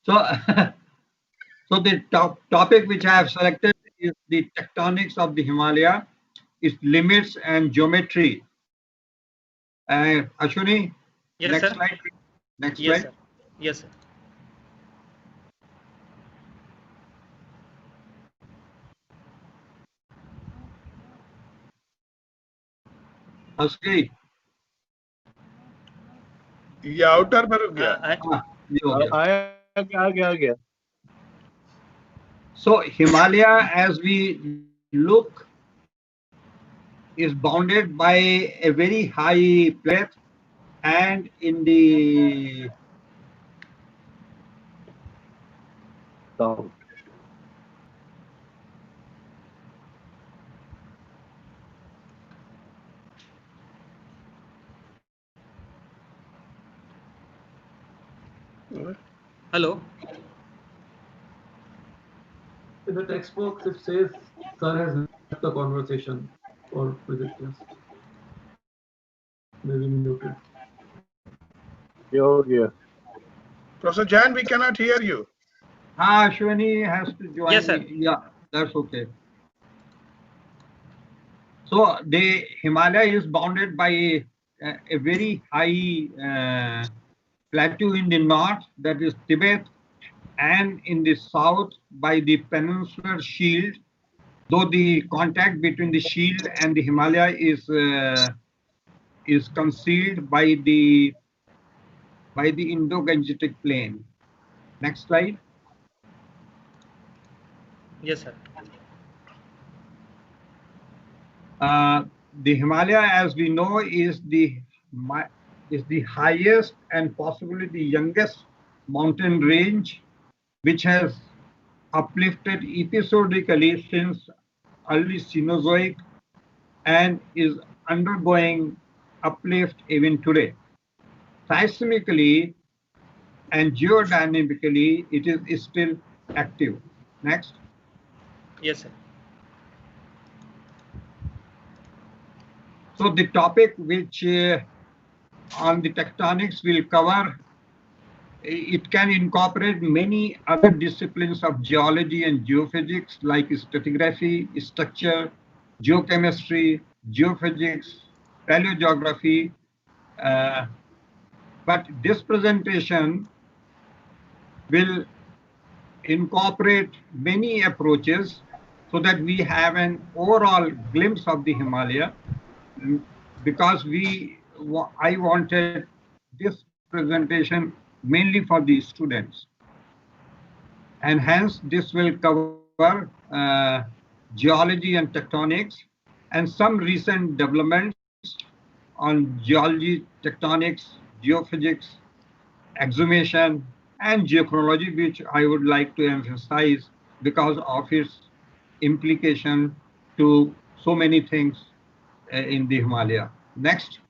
So, so the topic which I have selected is the tectonics of the Himalaya, its limits and geometry. Ashwini, Yes, next sir. slide. Next Yes, slide. sir. Yes, sir. Asli, ये outer में रुक गया। हाँ, ये हो गया. आ गया So Himalaya, as we look, is bounded by a very high plate, and in the South. Hello. In the text box, it says Sir has left the conversation for physics class. Maybe muted. ये हो गया. Professor Jan, we cannot hear you. Ashwini has to join. Yes, sir. Yeah, that's okay. So the Himalaya is bounded by a very high plateau in the north, that is Tibet, and in the south by the peninsular shield. Though the contact between the shield and the Himalaya is concealed by the Indo-Gangetic plain. Next slide. Yes, sir. The Himalaya, as we know, is the highest and possibly the youngest mountain range, which has uplifted episodically since early Cenozoic and is undergoing uplift even today. Seismically and geodynamically, it is still active. Next. Yes, sir. So the topic which on the tectonics will cover, it can incorporate many other disciplines of geology and geophysics like stratigraphy, structure, geochemistry, geophysics, paleogeography. But this presentation will incorporate many approaches so that we have an overall glimpse of the Himalaya, because I wanted this presentation mainly for the students, and hence this will cover geology and tectonics and some recent developments on geology, tectonics, geophysics, exhumation, and geochronology, which I would like to emphasize because of its implication to so many things in the Himalaya. Next.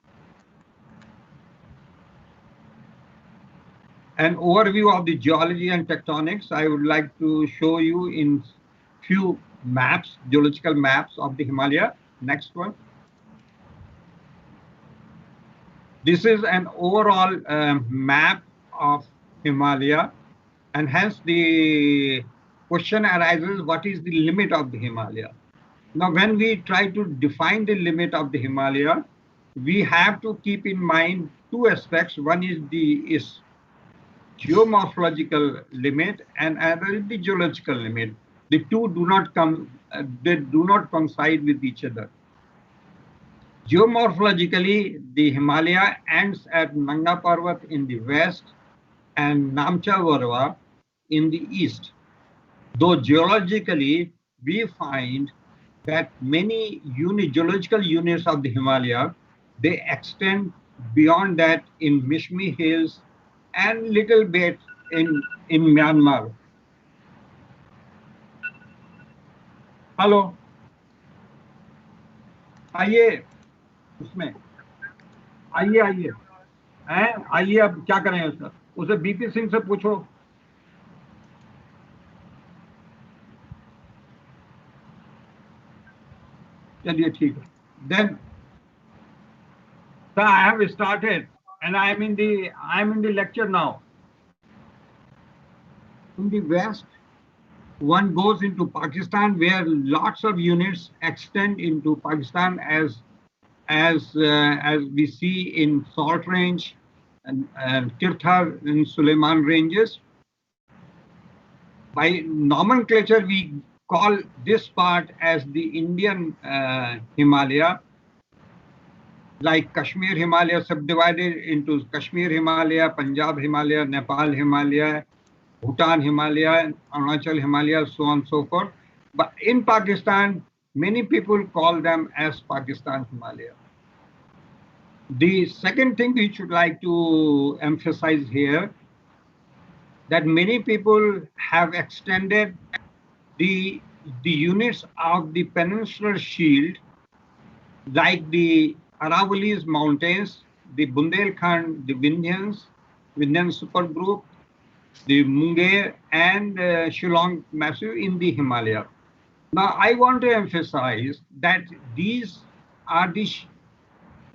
An overview of the geology and tectonics, I would like to show you in few maps, geological maps of the Himalaya. Next one. This is an overall map of Himalaya, and hence the question arises, what is the limit of the Himalaya? Now, when we try to define the limit of the Himalaya, we have to keep in mind two aspects. One is the geomorphological limit and another is the geological limit. The two do not they do not coincide with each other. Geomorphologically, the Himalaya ends at Nanga Parvat in the west and Namcha Varva in the east. Though geologically, we find that many geological units of the Himalaya, they extend beyond that in Mishmi Hills and little bit in Myanmar. Hello. आइए उसमें आइए हैं, आइए अब क्या करें उसका, उसे बीपी सिंह से पूछो. चलिए ठीक है. Then, so I have started and I am in the lecture now. In the west, one goes into Pakistan, where lots of units extend into Pakistan, as we see in Salt Range and Tirthar and Suleiman ranges. By nomenclature, we call this part as the Indian Himalaya, like Kashmir Himalaya subdivided into Kashmir Himalaya, Punjab Himalaya, Nepal Himalaya, Bhutan Himalaya, Arunachal Himalaya, so on and so forth. But in Pakistan, many people call them as Pakistan Himalaya. The second thing we should like to emphasize here, that many people have extended the units of the peninsular shield, like the Aravallis mountains, the Bundelkhand, the Vindhyans, Vindhyan supergroup, the Munger and Shillong Massif in the Himalaya. Now, I want to emphasize that these are the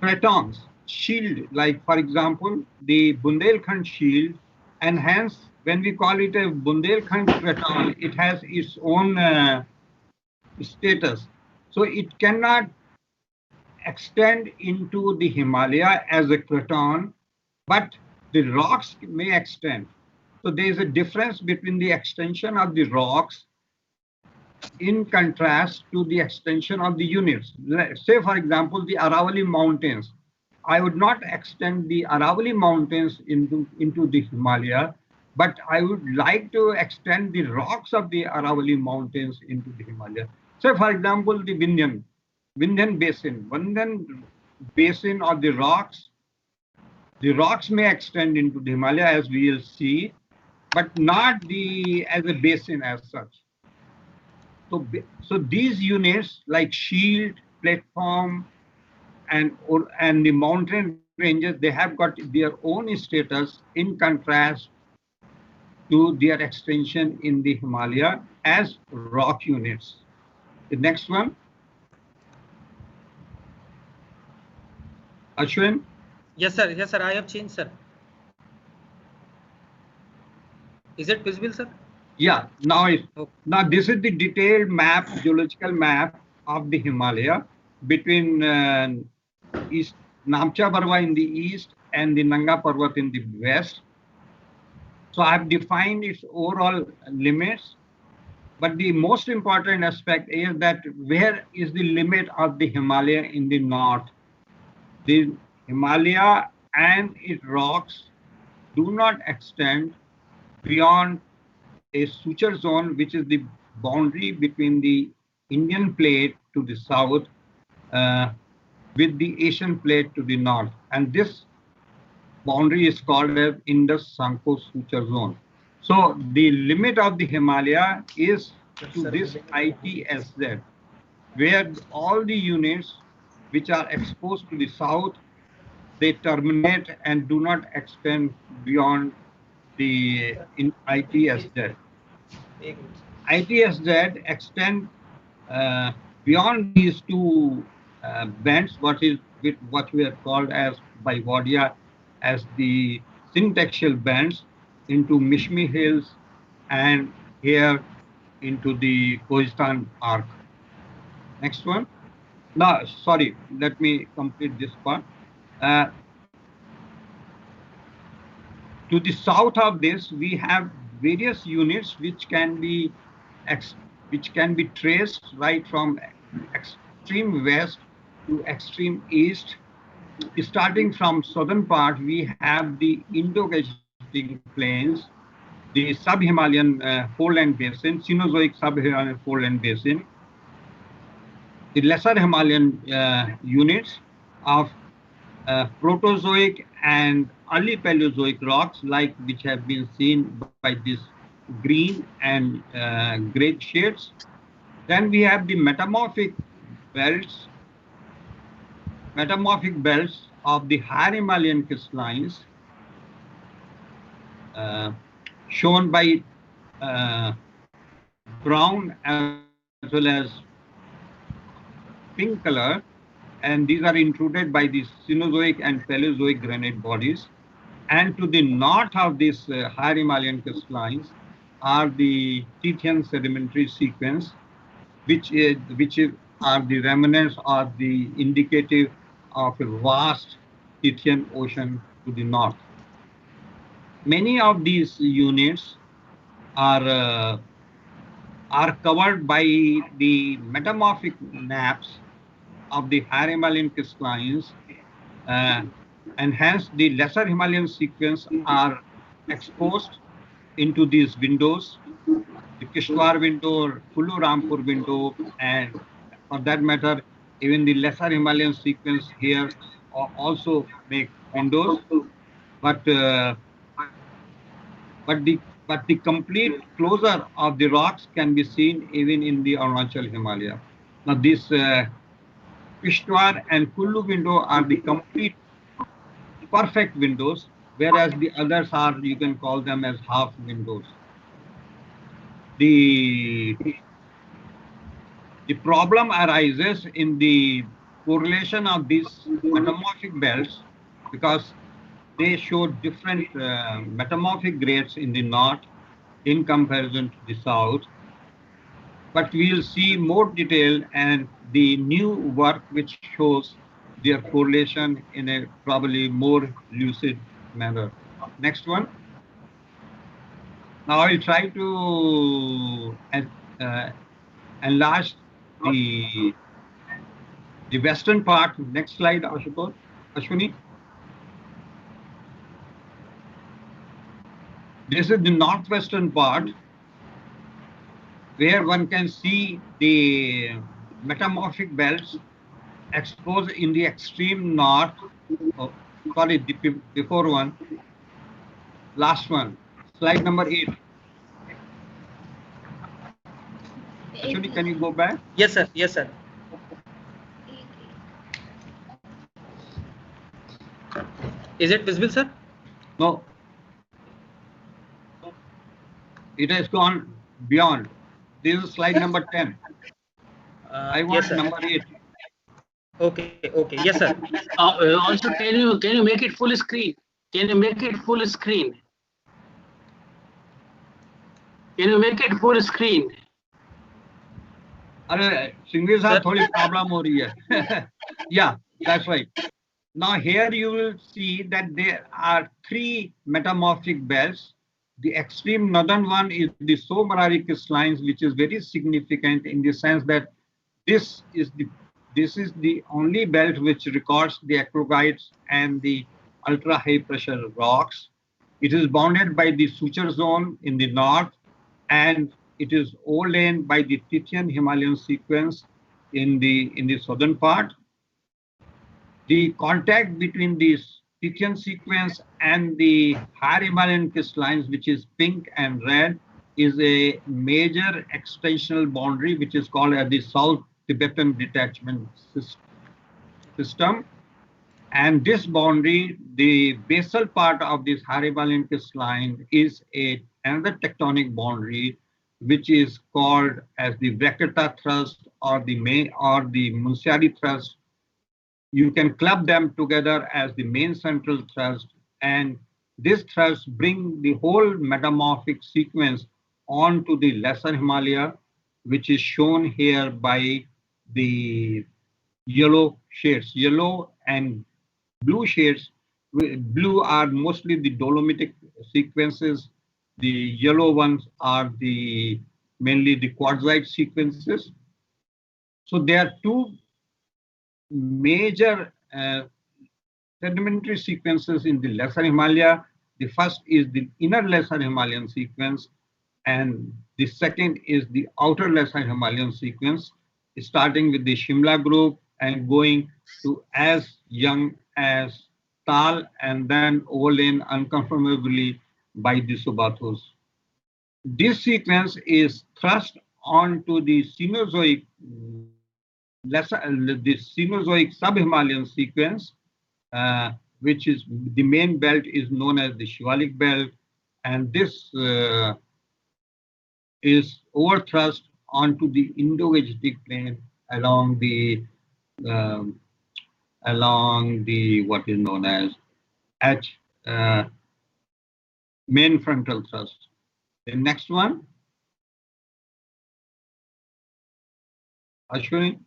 cratons, shield, like for example, the Bundelkhand shield, and hence when we call it a Bundelkhand craton, it has its own status. So it cannot extend into the Himalaya as a craton, but the rocks may extend. So there is a difference between the extension of the rocks in contrast to the extension of the units. Say, for example, the Aravalli Mountains. I would not extend the Aravalli Mountains into the Himalaya, but I would like to extend the rocks of the Aravalli Mountains into the Himalaya. Say, for example, the Vindhyan Basin. Vindhyan Basin of the rocks may extend into the Himalaya, as we will see, but not as a basin as such. So these units like shield, platform, and the mountain ranges, they have got their own status in contrast to their extension in the Himalaya as rock units. The next one. Ashwin? Yes, sir. Yes, sir. I have changed, sir. Is it visible, sir? Yeah. Now this is the detailed map, geological map of the Himalaya between East Namcha Barwa in the east and the Nanga Parvat in the west. So I have defined its overall limits, but the most important aspect is that where is the limit of the Himalaya in the north? The Himalaya and its rocks do not extend beyond a suture zone, which is the boundary between the Indian plate to the south with the Asian plate to the north. And this boundary is called as Indus-Sanko suture zone. So the limit of the Himalaya is to this ITSZ, where all the units which are exposed to the south, they terminate and do not extend beyond the ITSZ. ITSZ extend beyond these two bands, what we are called as by Wadia as the syntextual bands, into Mishmi Hills and here into the Khuzestan Arc. Next one. No, sorry, let me complete this part. To the south of this, we have various units which can be traced right from extreme west to extreme east. Starting from southern part, we have the Indo-Gangetic plains, the sub-Himalayan foreland basin, Cenozoic sub-Himalayan foreland basin, the lesser Himalayan units of Proterozoic and early Paleozoic rocks, which have been seen by this green and gray shades. Then we have the metamorphic belts of the higher Himalayan crystallines, shown by brown as well as pink color, and these are intruded by the Cenozoic and Paleozoic granite bodies. And to the north of these higher Himalayan crystallines, are the Tethyan sedimentary sequence, which are the remnants or the indicative of a vast Tethyan ocean to the north. Many of these units are covered by the metamorphic nappes of the higher Himalayan crystallines, and hence the lesser Himalayan sequence are exposed into these windows, the Kishtwar window, Kullu Rampur window, and for that matter, even the lesser Himalayan sequence here also make windows, but the complete closure of the rocks can be seen even in the Arunachal Himalaya. Now this Kishtwar and Kullu window are the complete perfect windows, whereas the others are, you can call them as half windows. The problem arises in the correlation of these metamorphic belts because they show different metamorphic grades in the north in comparison to the south. But we'll see more detail and the new work which shows their correlation in a probably more lucid manner. Next one. Now I'll try to enlarge the western part. Next slide, Ashwini. This is the northwestern part where one can see the metamorphic belts exposed in the extreme north. Oh, sorry, before one. Last one. Slide number 8. Ashwini, can you go back? Yes, sir. Yes, sir. Is it visible, sir? No. It has gone beyond. This is slide number 10. I want yes, sir. number 8. Okay. Okay. Yes, sir. Also, can you make it full screen? Can you make it full screen? Can you make it full screen? अरे सिंघवी साहब थोड़ी problem हो रही है. Yeah, that's right. Now here you will see that there are 3 metamorphic belts. The extreme northern one is the Somrari crystallines, which is very significant in the sense that this is the only belt which records the acrogites and the ultra high pressure rocks. It is bounded by the suture zone in the north, and it is overlain by the Tethyan Himalayan sequence in the southern part. The contact between this Tethyan sequence and the higher Himalayan crystallines, which is pink and red, is a major extensional boundary, which is called as the South Tibetan Detachment System. And this boundary, the basal part of this higher Himalayan crystalline, is another tectonic boundary, which is called as the Vrakata thrust or the Munsiari thrust. You can club them together as the main central thrust, and this thrust bring the whole metamorphic sequence onto the lesser Himalaya, which is shown here by the yellow shades. Yellow and blue shades. Blue are mostly the dolomitic sequences. The yellow ones are mainly the quartzite sequences. So there are 2 major sedimentary sequences in the lesser Himalaya. The first is the inner lesser Himalayan sequence, and the second is the outer lesser Himalayan sequence, starting with the Shimla group and going to as young as Tal and then overlain unconfirmably by the Subathos. This sequence is thrust onto the Cenozoic sub-Himalayan sequence, which is the main belt is known as the Shivalik belt, and this is overthrust onto the Indo-Gangetic plain along the what is known as main frontal thrust. The next one, Ashwini.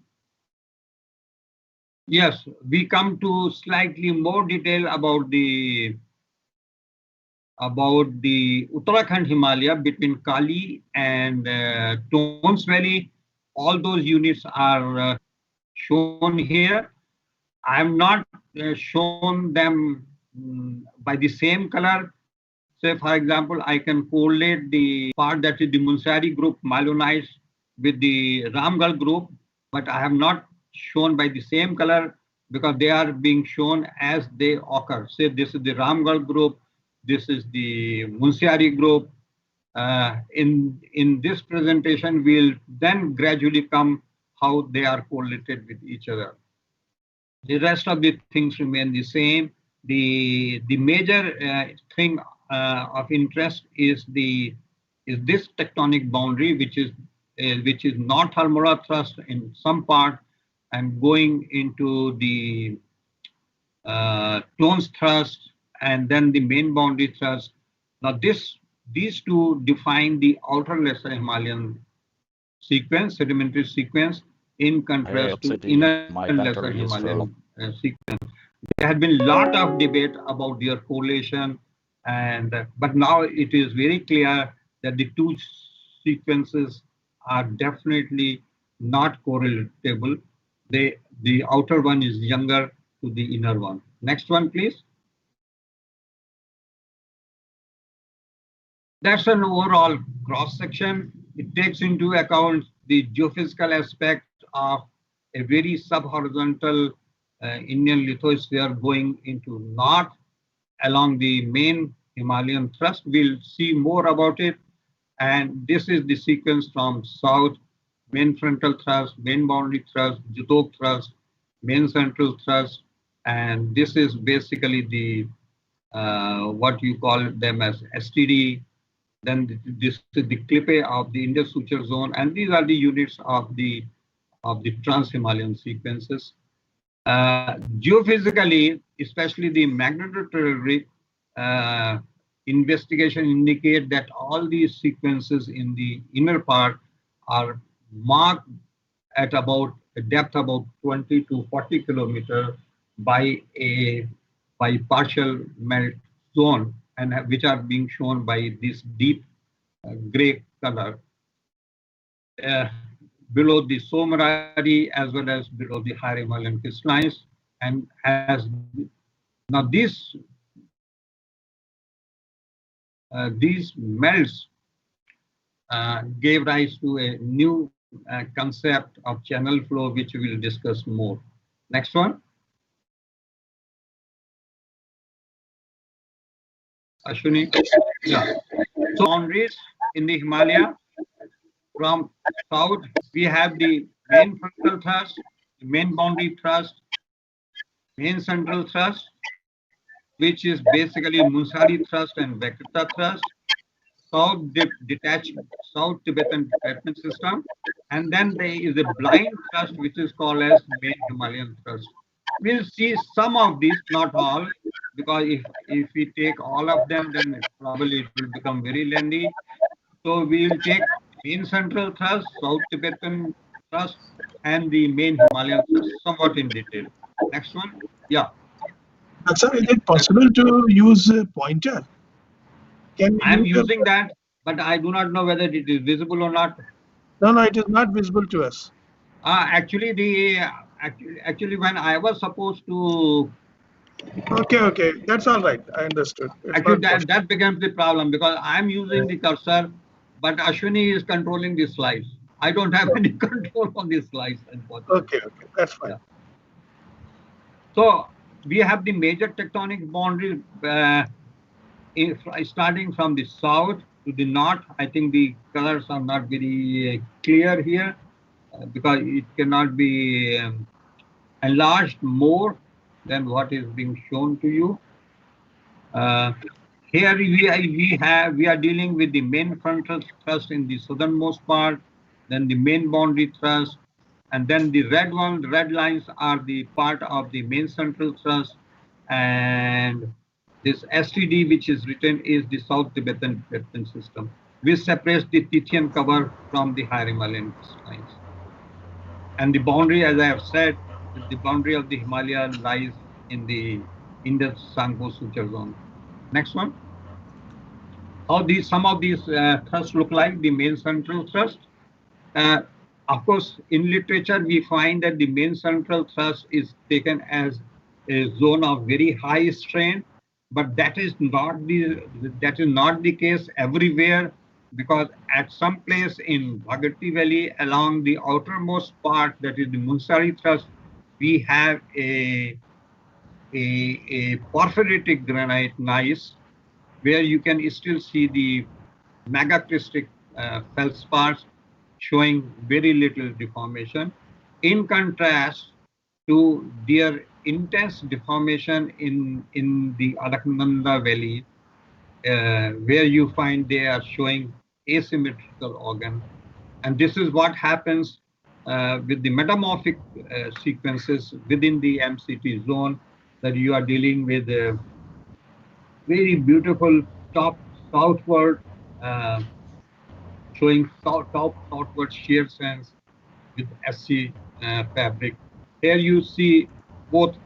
Yes, we come to slightly more detail about the Uttarakhand Himalaya between Kali and Tones Valley. All those units are shown here. I have not shown them by the same color. Say, for example, I can correlate the part that is the Munsari group Malonite with the Ramgarh group, but I have not shown by the same color because they are being shown as they occur. Say, this is the Ramgarh group, this is the Munsari group. In this presentation, we'll then gradually come how they are correlated with each other. The rest of the things remain the same. The major thing of interest is this tectonic boundary, which is North Almora thrust in some part and going into the Tones thrust and then the main boundary thrust. Now these two define the outer lesser Himalayan sequence, sedimentary sequence, in contrast to inner lesser Himalayan sequence. There had been a lot of debate about their correlation, but now it is very clear that the two sequences are definitely not correlatable. The outer one is younger to the inner one. Next one, please. That's an overall cross section. It takes into account the geophysical aspect of a very subhorizontal Indian lithosphere going into north along the main Himalayan thrust. We'll see more about it. And this is the sequence from south: main frontal thrust, main boundary thrust, Jutok thrust, main central thrust. And this is basically the what you call them as STD. Then this is the Klippe of the Indus suture zone, and these are the units of the trans-Himalayan sequences. Geophysically, especially the magnetotelluric investigation indicate that all these sequences in the inner part are marked at about a depth about 20 to 40 kilometers by partial melt zone, and which are being shown by this deep gray color below the Somrari as well as below the higher Himalayan crystallines. And as now these melts gave rise to a new concept of channel flow, which we will discuss more. Next one. Ashwini. Yeah. So boundaries in the Himalaya. From south, we have the main frontal thrust, the main boundary thrust, main central thrust, which is basically Munsari thrust and Vekrita thrust, South Tibetan detachment system, and then there is a blind thrust, which is called as main Himalayan thrust. We'll see some of these, not all, because if we take all of them, then probably it will become very lengthy. So we'll take main central thrust, South Tibetan thrust, and the main Himalayan thrust somewhat in detail. Next one. Yeah. Sir, is it possible to use a pointer? I'm using that, but I do not know whether it is visible or not. No, it is not visible to us. Actually, when I was supposed to. Okay, that's all right. I understood. Actually, that becomes the problem because I'm using the cursor, but Ashwini is controlling the slides. I don't have any control on the slides, unfortunately. Okay, that's fine. Yeah. So we have the major tectonic boundary starting from the south to the north. I think the colors are not very clear here because it cannot be enlarged more than what is being shown to you. Here we are dealing with the main frontal thrust in the southernmost part, then the main boundary thrust, and then the red lines are the part of the main central thrust, and this STD which is written is the South Tibetan system. which separates the Tithian cover from the higher Himalayan crystallines. And the boundary, as I have said, the boundary of the Himalaya lies in the Indus-Sangpo suture zone. Next one. How some of these thrusts look like, the main central thrust. Of course, in literature, we find that the main central thrust is taken as a zone of very high strain, but that is not the case everywhere, because at some place in Bhagirathi Valley, along the outermost part, that is the Munsari thrust, we have a porphyritic granite gneiss, where you can still see the megacrystic feldspars showing very little deformation, in contrast to their intense deformation in the Alaknanda Valley, where you find they are showing asymmetrical organ. And this is what happens with the metamorphic sequences within the MCT zone, that you are dealing with very beautiful top southward, showing southward shear sands with SC fabric. Here you see both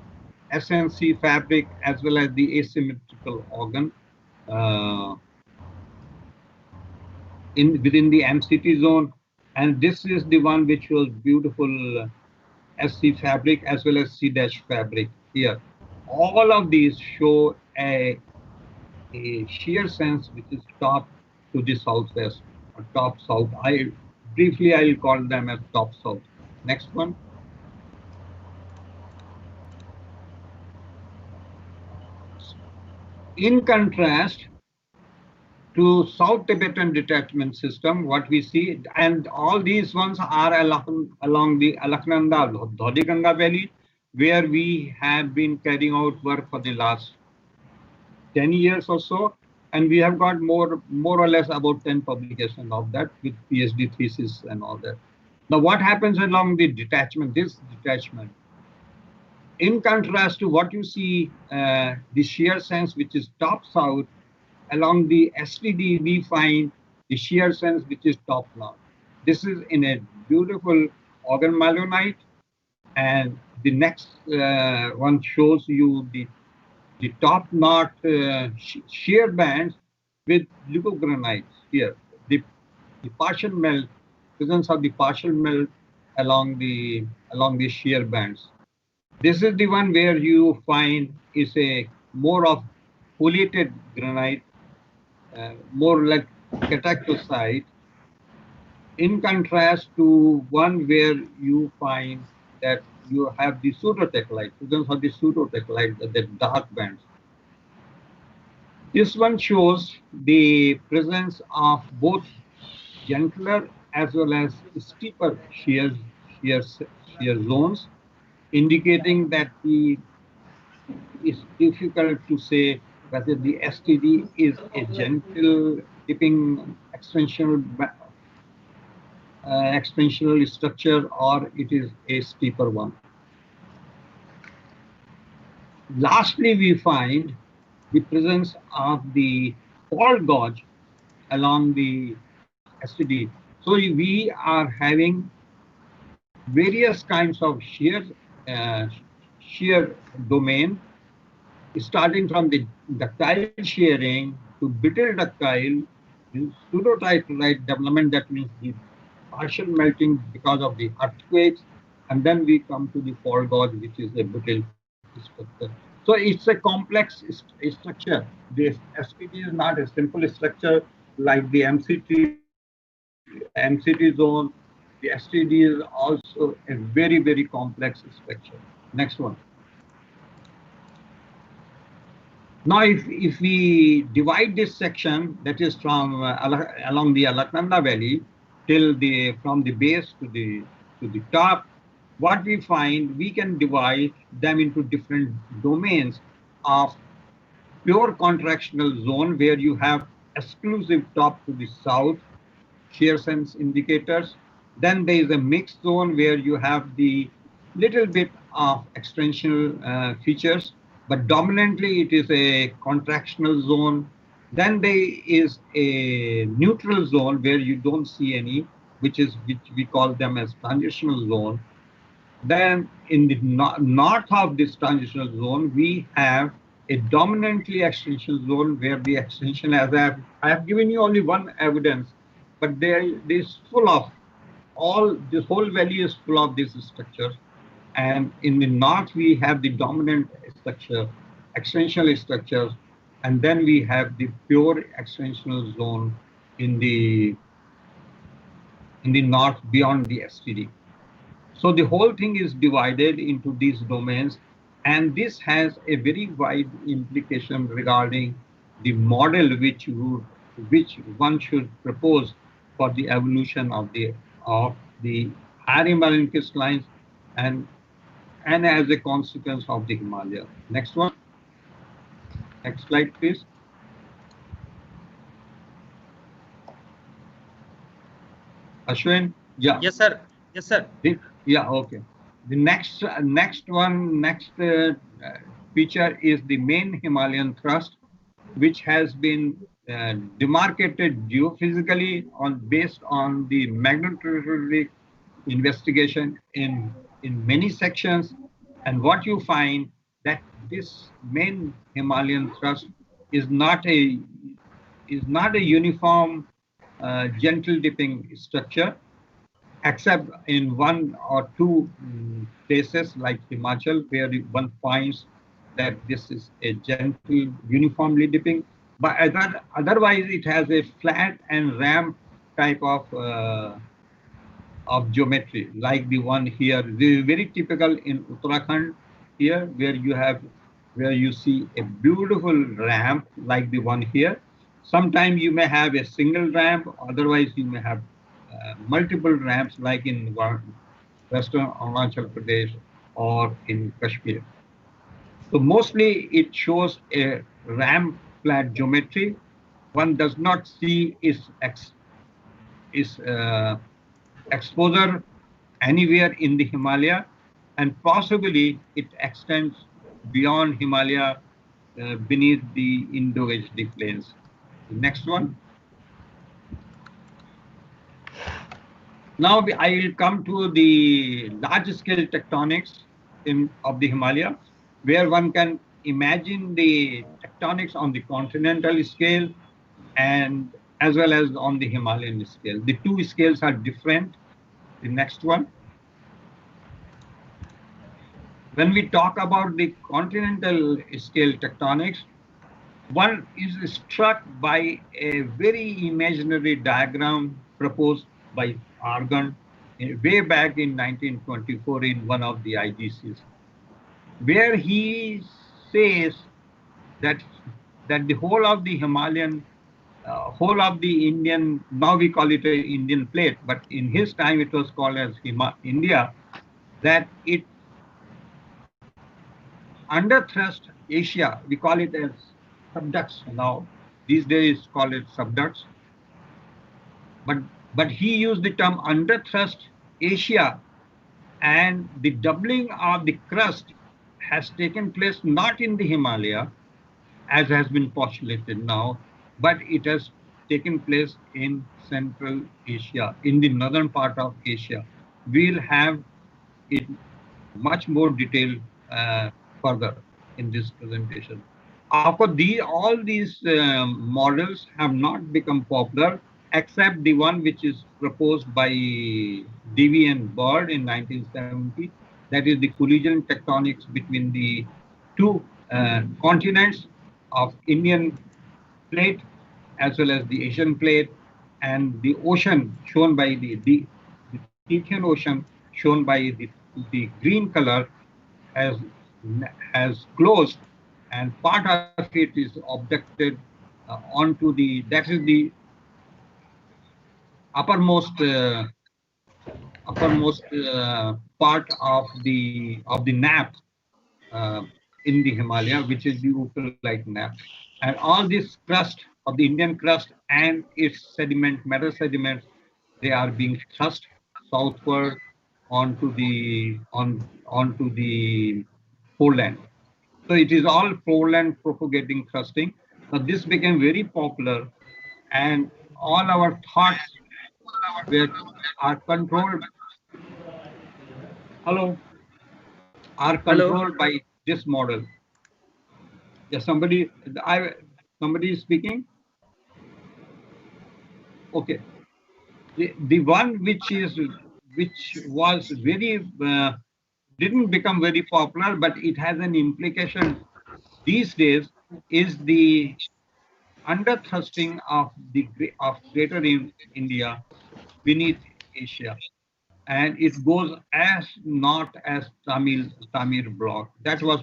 SNC fabric as well as the asymmetrical organ within the MCT zone, and this is the one which shows beautiful SC fabric as well as C dash fabric here. All of these show a shear sense which is top to the southwest or top south. I'll call them as top south. Next one. In contrast to South Tibetan detachment system, what we see, and all these ones are along the Alaknanda Dhodhiganga Valley, where we have been carrying out work for the last 10 years or so, and we have got more or less about 10 publications of that with PhD thesis and all that. Now, what happens along the detachment, this detachment? In contrast to what you see, the shear sense, which is top south, along the STD, we find the shear sense, which is top north. This is in a beautiful organ malonite, and the next one shows you the top north shear bands with leucogranites here. The partial melt, presence of the partial melt along the shear bands. This is the one where you find is a more of foliated granite, more like cataclysite, in contrast to one where you find that you have the pseudotechlite, presence of the pseudotechlite, the dark bands. This one shows the presence of both gentler as well as steeper shear zones, indicating that it's difficult to say whether the STD is a gentle tipping expansional structure or it is a steeper one. Lastly, we find the presence of the fault gauge along the STD. So we are having various kinds of shear domain, starting from the ductile shearing to brittle ductile, pseudotight development, that means the partial melting because of the earthquakes, and then we come to the fault gauge, which is a brittle structure. So it's a complex structure. This SPT is not a simple structure like the MCT zone. The STD is also a very, very complex structure. Next one. Now, if we divide this section, that is from along the Alaknanda Valley till from the base to the top, what we find, we can divide them into different domains of pure contractional zone, where you have exclusive top to the south shear sense indicators. Then there is a mixed zone where you have the little bit of extensional features, but dominantly it is a contractional zone Then there is a neutral zone where you don't see any, which we call them as transitional zone. Then in the north of this transitional zone, we have a dominantly extension zone where the extension, as I have given you only one evidence, but there is full of this whole valley is full of these structures. And in the north, we have the dominant structure, extensional structures, and then we have the pure extensional zone in the north beyond the STD. So the whole thing is divided into these domains, and this has a very wide implication regarding the model which one should propose for the evolution of the higher Himalayan crystallines and as a consequence of the Himalaya. Next one. Next slide, please. Ashwin? Yeah. Yes, sir. Yes, sir. Yeah, okay. The next feature is the main Himalayan thrust, which has been demarcated geophysically based on the magnetometric investigation in many sections. And what you find that this main Himalayan thrust is not a uniform gentle dipping structure, except in one or two places like Himachal, where one finds that this is a gentle, uniformly dipping. But otherwise, it has a flat and ramp type of geometry, like the one here. This is very typical in Uttarakhand here, where you see a beautiful ramp like the one here. Sometimes you may have a single ramp, otherwise you may have multiple ramps like in Western Arunachal Pradesh or in Kashmir. So mostly it shows a ramp flat geometry. One does not see its exposure anywhere in the Himalaya, and possibly it extends beyond Himalaya beneath the Indo-HD plains. The next one. Now I will come to the large-scale tectonics of the Himalaya, where one can imagine the tectonics on the continental scale and as well as on the Himalayan scale. The two scales are different. The next one. When we talk about the continental scale tectonics, one is struck by a very imaginary diagram proposed by Argon way back in 1924 in one of the IGCs, where he says that the whole of the Himalayan, whole of the Indian, now we call it an Indian plate, but in his time it was called as India, that it under thrust Asia, we call it as subducts now. These days call it subducts. But he used the term under thrust Asia, and the doubling of the crust has taken place not in the Himalaya, as has been postulated now, but it has taken place in Central Asia, in the northern part of Asia. We'll have it much more detailed further in this presentation. Of course, all these models have not become popular, except the one which is proposed by Divi and Bird in 1970. That is the collision tectonics between the two continents of Indian plate as well as the Asian plate, and the ocean shown by the Indian Ocean shown by the green color has closed, and part of it is abducted onto that is the uppermost part of the nappe in the Himalaya, which is the Uphilite nappe, and all this crust of the Indian crust and its metal sediments, they are being thrust southward onto the foreland. So it is all foreland propagating thrusting. this became very popular, and all our thoughts are controlled. Hello, are controlled by this model. Yes, somebody is speaking. Okay, the one which was very didn't become very popular, but it has an implication these days, is the under thrusting of greater India beneath Asia, and it goes as not as Tamil bloc that was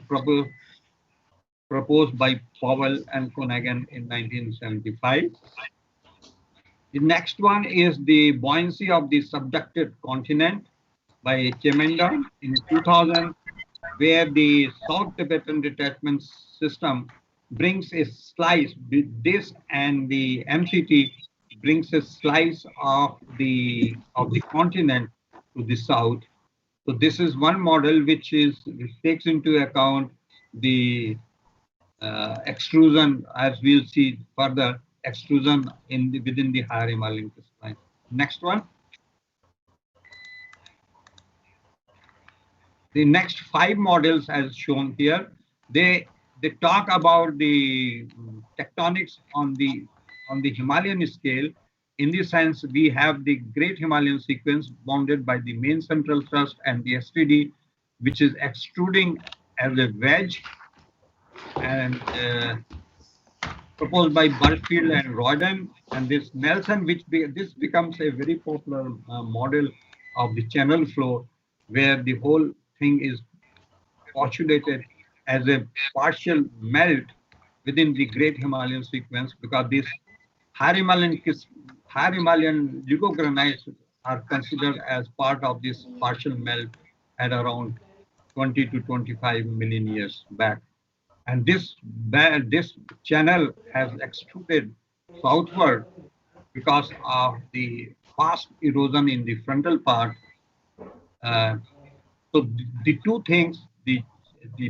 proposed by Powell and Conagan in 1975. The next one is the buoyancy of the subducted continent by Chemenda in 2000, where the South Tibetan Detachment System brings a slice, this and the MCT brings a slice of the continent to the south. So this is one model which takes into account the extrusion, as we'll see further, extrusion within the higher Himalayan crystalline. Next one. The next 5 models, as shown here, they talk about the tectonics on the Himalayan scale. In this sense, we have the Great Himalayan Sequence bounded by the main central thrust and the STD, which is extruding as a wedge, and proposed by Burfield and Royden, and this Nelson, this becomes a very popular model of the channel flow, where the whole thing is postulated as a partial melt within the Great Himalayan Sequence, because these higher Himalayan lithogranites are considered as part of this partial melt at around 20 to 25 million years back. And this channel has extruded southward because of the fast erosion in the frontal part. So the two things, the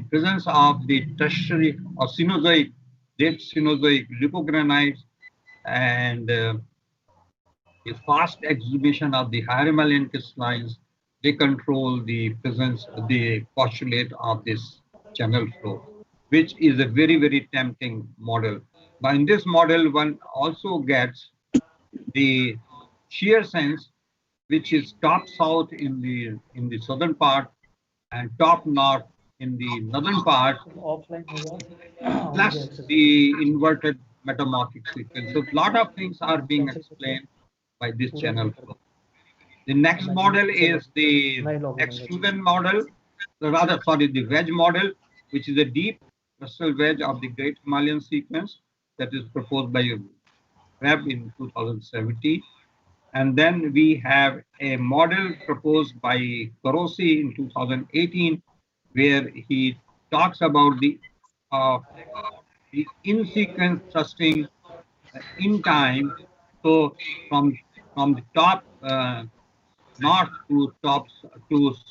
presence of the tertiary or Cenozoic, late Cenozoic lithogranites, and the fast exhibition of the higher Himalayan crystallines, they control the presence, the postulate of this channel flow, which is a very, very tempting model. But in this model, one also gets the shear sense, which is top south in the southern part and top north in the northern part, plus the inverted metamorphic sequence. So a lot of things are being explained by this channel flow. The next model is the extrusion model, the wedge model, which is a deep crustal wedge of the Great Himalayan Sequence that is proposed by Webb in 2017. And then we have a model proposed by Carosi in 2018, where he talks about the in-sequence thrusting in time. So from the top north to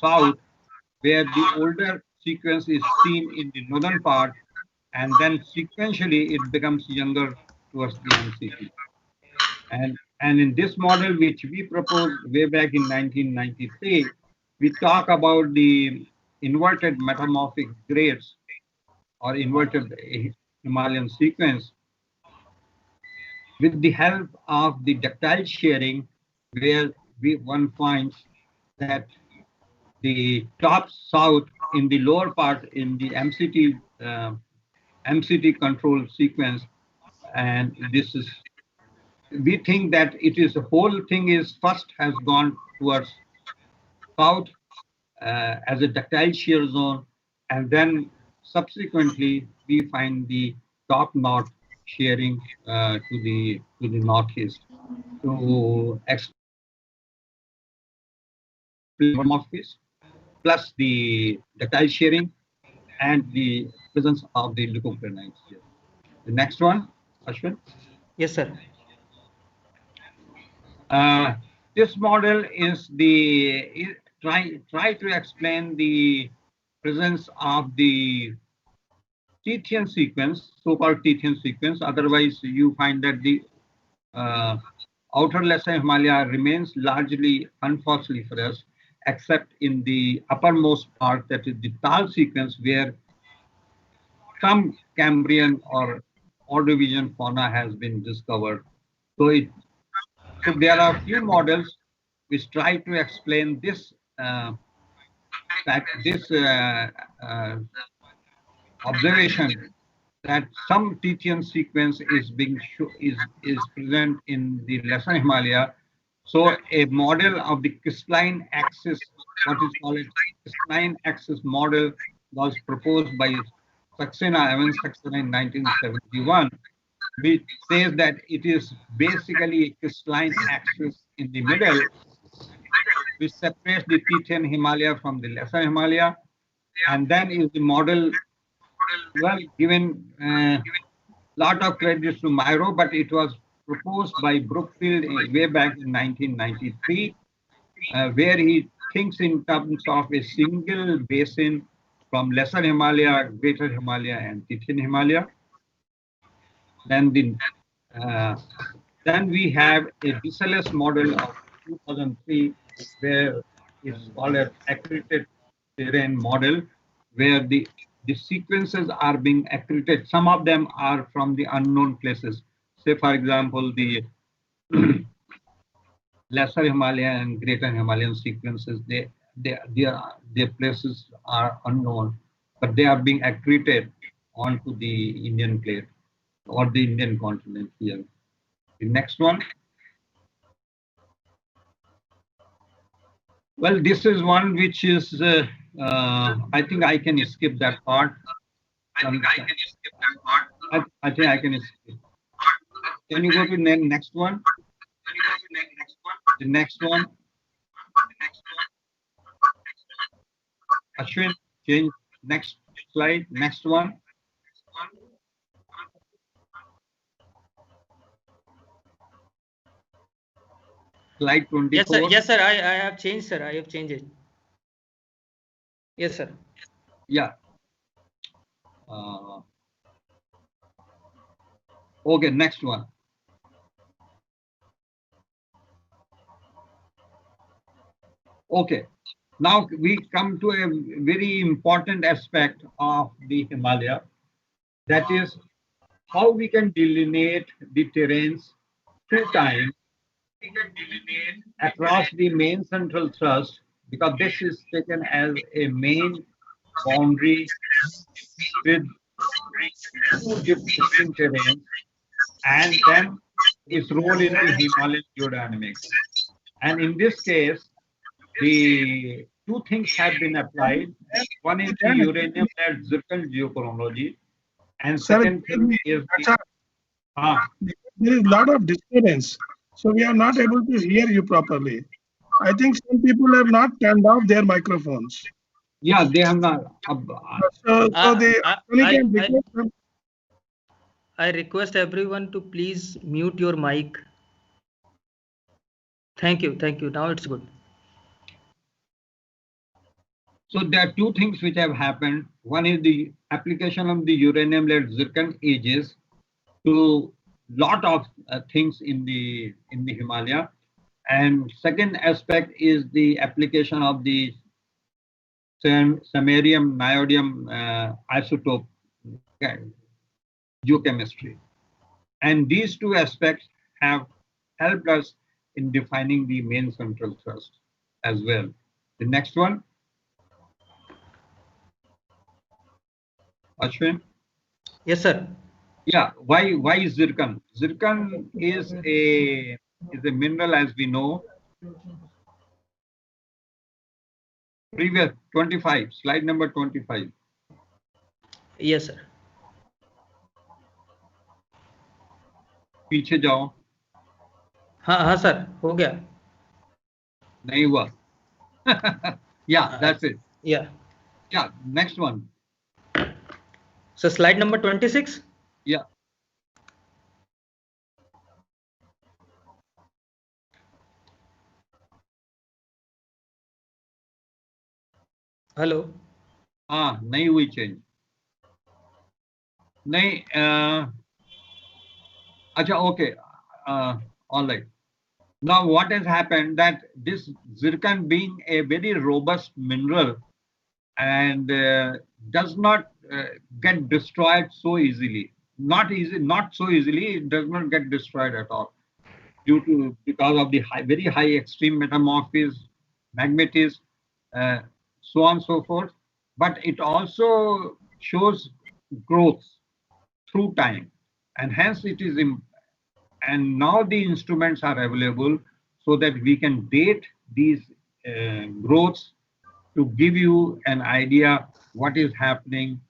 south, where the older sequence is seen in the northern part, and then sequentially it becomes younger towards the MCT. And in this model, which we proposed way back in 1993, we talk about the inverted metamorphic grades or inverted Himalayan sequence with the help of the ductile shearing, where one finds that the top south in the lower part in the MCT control sequence, and this is, we think that it is the whole thing is first has gone towards south as a ductile shear zone, and then subsequently we find the top north shearing to the northeast to metamorphosis, plus the ductile shearing and the presence of the lithogranites here. The next one, Ashwin. Yes, sir. This model is try to explain the presence of the Tethyan sequence, so-called Tethyan sequence. Otherwise, you find that the outer Lesser Himalaya remains largely unfossiliferous, except in the uppermost part, that is the Tal sequence, where some Cambrian or Ordovician fauna has been discovered. So, so there are few models which try to explain this observation that some Tethyan sequence is present in the Lesser Himalaya. So a model of the crystalline axis, what is called a crystalline axis model, was proposed by Saxena, Evans Saxena in 1971, which says that it is basically a crystalline axis in the middle, which separates the Tethyan Himalaya from the Lesser Himalaya, and then is the model, well, given lot of credits to Myro, but it was proposed by Brookfield way back in 1993, where he thinks in terms of a single basin from Lesser Himalaya, Greater Himalaya, and Tethyan Himalaya. Then then we have a DSLS model of 2003, where it's called an accredited terrain model, where the sequences are being accredited. Some of them are from the unknown places. Say, for example, the Lesser Himalayan and Greater Himalayan sequences, their places are unknown, but they are being accreted onto the Indian plate or the Indian continent here. The next one. Well, this is one which is, I think I can skip that part. I think I can skip. Can you go to the next one? The next one. Ashwin, change next slide. Next one. Slide 24. Yes, sir. Yes, sir. I have changed, sir. I have changed it. Yes, sir. Yeah. Okay, next one. Okay, now we come to a very important aspect of the Himalaya, that is how we can delineate the terrains through time across the main central thrust, because this is taken as a main boundary with two different terrains, and then its role in the Himalayan geodynamics. And in this case, the two things have been applied. One is the uranium-led zircon geochronology, and second thing is the, there is a lot of disturbance, so we are not able to hear you properly. I think some people have not turned off their microphones. Yeah, they have not. So they can request them. I request everyone to please mute your mic. Thank you. Thank you. Now it's good. So there are two things which have happened. One is the application of the uranium-led zircon ages to lot of things in the Himalaya, and second aspect is the application of the samarium niobium isotope geochemistry, and these two aspects have helped us in defining the main central thrust as well. The next one. Ashwin? Yes, sir. Yeah, why zircon? Zircon is a mineral, as we know. Previous 25, slide number 25. Yes, sir. पीछे जाओ. हाँ sir, हो गया. नहीं हुआ. Yeah, that's it. Yeah. Yeah, next one. So slide number 26. Yeah. Hello. हाँ, नहीं हुई change. नहीं, अच्छा, okay, all right. Now what has happened that this zircon being a very robust mineral and does not get destroyed so easily. Not so easily. It does not get destroyed at all because of the very high extreme metamorphism, magmatism, so on and so forth. But it also shows growth through time, and hence it is. And now the instruments are available so that we can date these growths to give you an idea what is happening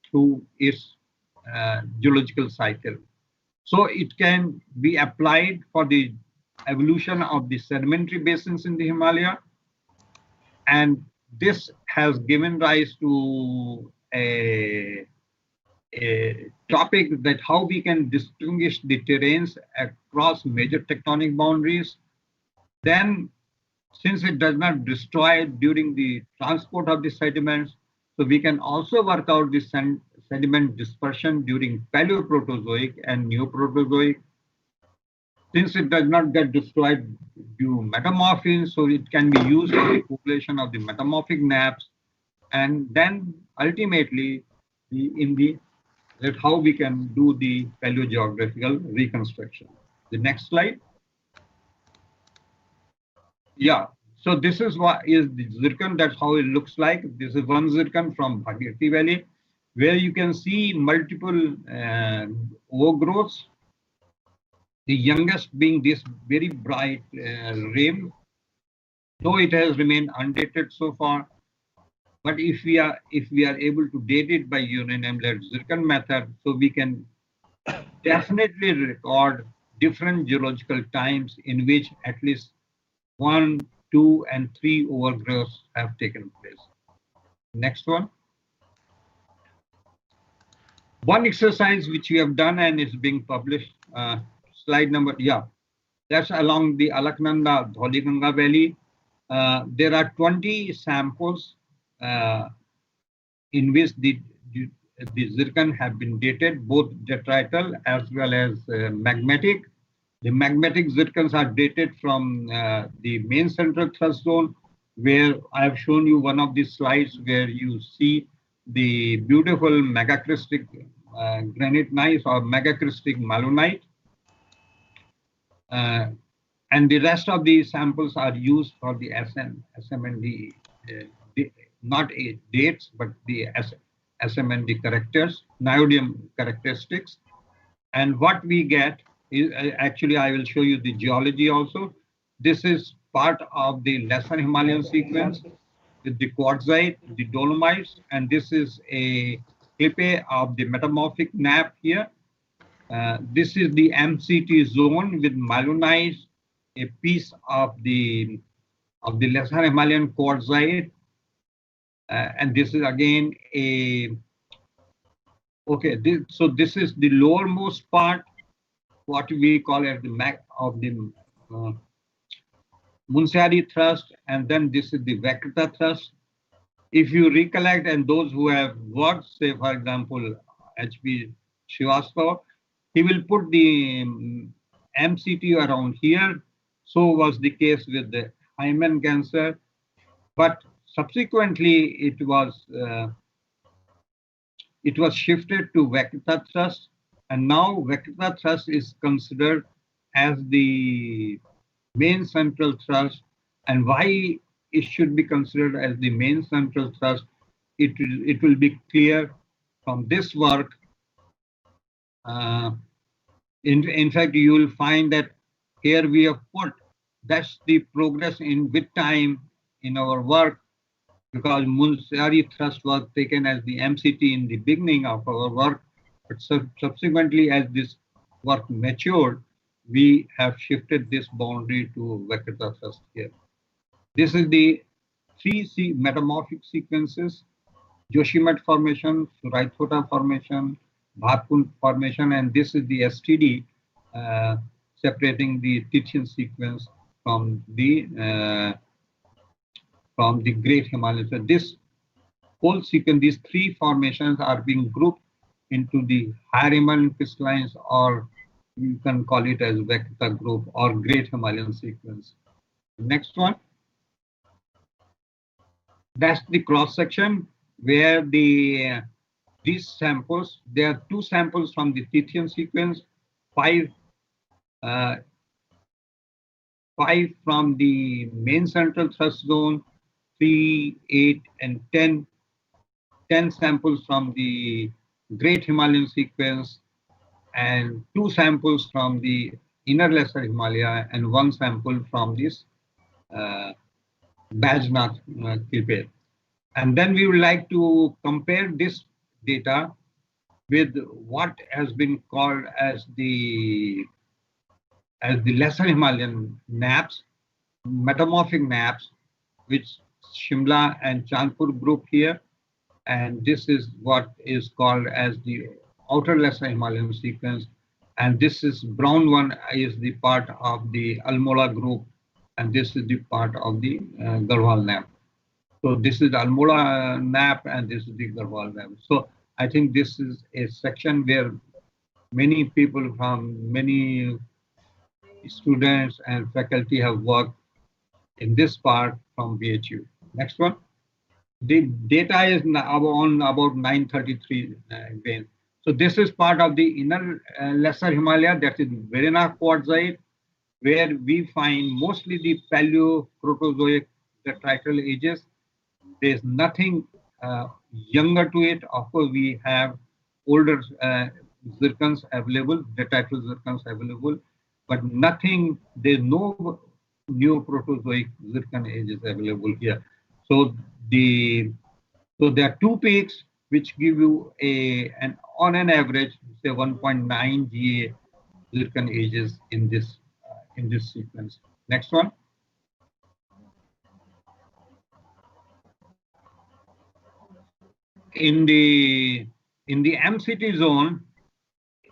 through its geological cycle. So it can be applied for the evolution of the sedimentary basins in the Himalaya, and this has given rise to a topic that how we can distinguish the terrains across major tectonic boundaries. Then, since it does not destroy during the transport of the sediments, so we can also work out the sediment dispersion during Paleoproterozoic and Neoproterozoic. Since it does not get destroyed due metamorphism, so it can be used for the population of the metamorphic nappes, and then ultimately that how we can do the paleogeographical reconstruction. The next slide. Yeah, so this is what is the zircon. That's how it looks like. This is one zircon from Bhagirathi Valley, where you can see multiple overgrowths. The youngest being this very bright rim, though it has remained undated so far. But if we are able to date it by uranium-led zircon method, so we can definitely record different geological times in which at least 1, 2, and 3 overgrowths have taken place. Next one. One exercise which we have done and is being published, slide number, yeah, that's along the Alaknanda Dhauliganga Valley. There are 20 samples in which the zircon have been dated, both detrital as well as magmatic. The magmatic zircons are dated from the main central thrust zone, where I have shown you one of these slides where you see the beautiful megacrystic granite gneiss or megacrystic malunite. And the rest of the samples are used for the SMND, not dates, but the SMND characters, niobium characteristics. And what we get is, actually, I will show you the geology also. This is part of the Lesser Himalayan sequence with the quartzite, the dolomites, and this is a clippe of the metamorphic nappe here. This is the MCT zone with malunite, a piece of the Lesser Himalayan quartzite, and this is again a okay. So this is the lowermost part, what we call as the Munsari thrust, and then this is the Vakrita thrust. If you recollect, and those who have worked, say for example, H.P. Srivastava, he will put the MCT around here. So was the case with the hymen cancer, but subsequently it was shifted to Vakrita thrust, and now Vakrita thrust is considered as the main central thrust. And why it should be considered as the main central thrust, it will be clear from this work. In fact, you will find that here we have put, that's the progress in with time in our work, because Munsari thrust was taken as the MCT in the beginning of our work, but subsequently as this work matured, we have shifted this boundary to Vakrita thrust here. This is the 3 metamorphic sequences: Joshimath formation, Suraithota formation, Bhatkund formation, and this is the STD separating the Titian sequence from the Great Himalayas. So this whole sequence, these 3 formations are being grouped into the higher Himalayan crystallines, or you can call it as Vaikuta group or Great Himalayan sequence. Next one. That's the cross section where these samples, there are 2 samples from the Tethyan sequence, 5 from the main central thrust zone, 3, 8, and 10 samples from the Great Himalayan sequence, and 2 samples from the inner lesser Himalaya, and 1 sample from this Bajnath Klippe. And then we would like to compare this data with what has been called as the lesser Himalayan nappes, metamorphic nappes, which Shimla and Chandpur group here, and this is what is called as the outer lesser Himalayan sequence, and this is brown one is the part of the Almora group, and this is the part of the Garhwal nappe. So this is the Almora nappe and this is the Garhwal nappe. So I think this is a section where many people from many students and faculty have worked in this part from BHU. Next one. The data is on about 933 grains. So this is part of the inner lesser Himalaya, that is Verena quartzite, where we find mostly the Paleo-Proterozoic detrital ages. There's nothing younger to it. Of course, we have older zircons available, detrital zircons available, but nothing, there's no new Proterozoic zircon ages available here. So there are 2 peaks which give you on an average, say 1.9 GA zircon ages in this sequence. Next one. In the MCT zone,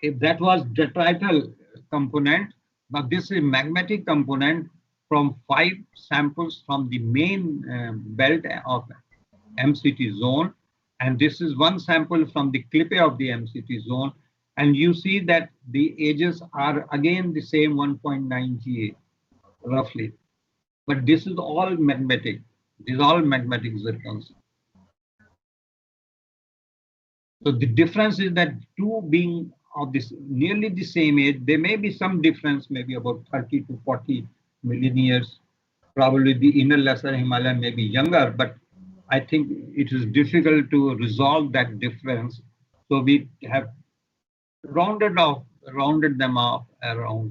if that was detrital component, but this is magmatic component from 5 samples from the main belt of MCT zone, and this is 1 sample from the Klippe of the MCT zone, and you see that the ages are again the same 1.9 GA roughly, but this is all magmatic. These are all magmatic zircons. So the difference is that 2 being of this nearly the same age, there may be some difference, maybe about 30 to 40 million years. Probably the inner lesser Himalaya may be younger, but I think it is difficult to resolve that difference. So we have rounded them off around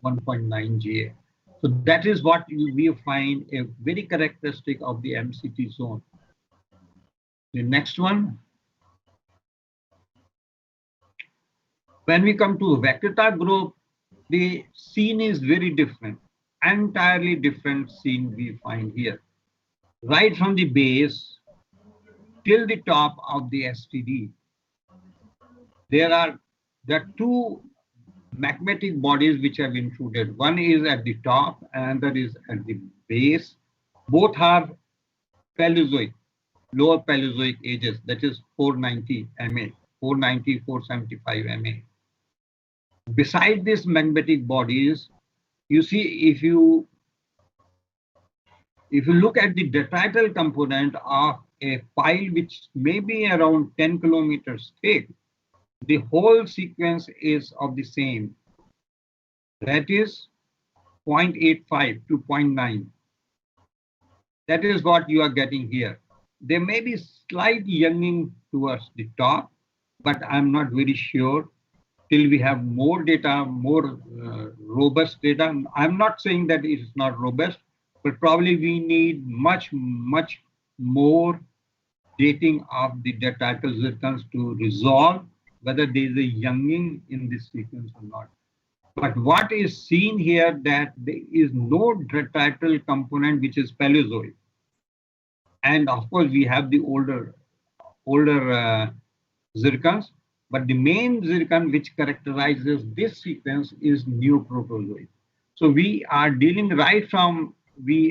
1.9 GA. So that is what we find a very characteristic of the MCT zone. The next one. When we come to Vaikuta group, the scene is very different, entirely different scene we find here. Right from the base till the top of the STD, there are 2 magmatic bodies which have intruded. One is at the top and another is at the base. Both are Paleozoic, lower Paleozoic ages, that is 490 MA, 490, 475 MA. Beside these magmatic bodies, you see, if you look at the detrital component of a pile which may be around 10 kilometers thick, the whole sequence is of the same. That is 0.85 to 0.9. That is what you are getting here. There may be slight younging towards the top, but I'm not very sure till we have more data, more robust data. I'm not saying that it is not robust, but probably we need much more dating of the detrital zircons to resolve whether there is a younging in this sequence or not. But what is seen here, that there is no detrital component which is Paleozoic. And of course, we have the older zircons, but the main zircon which characterizes this sequence is Neoproterozoic. So we are dealing right from,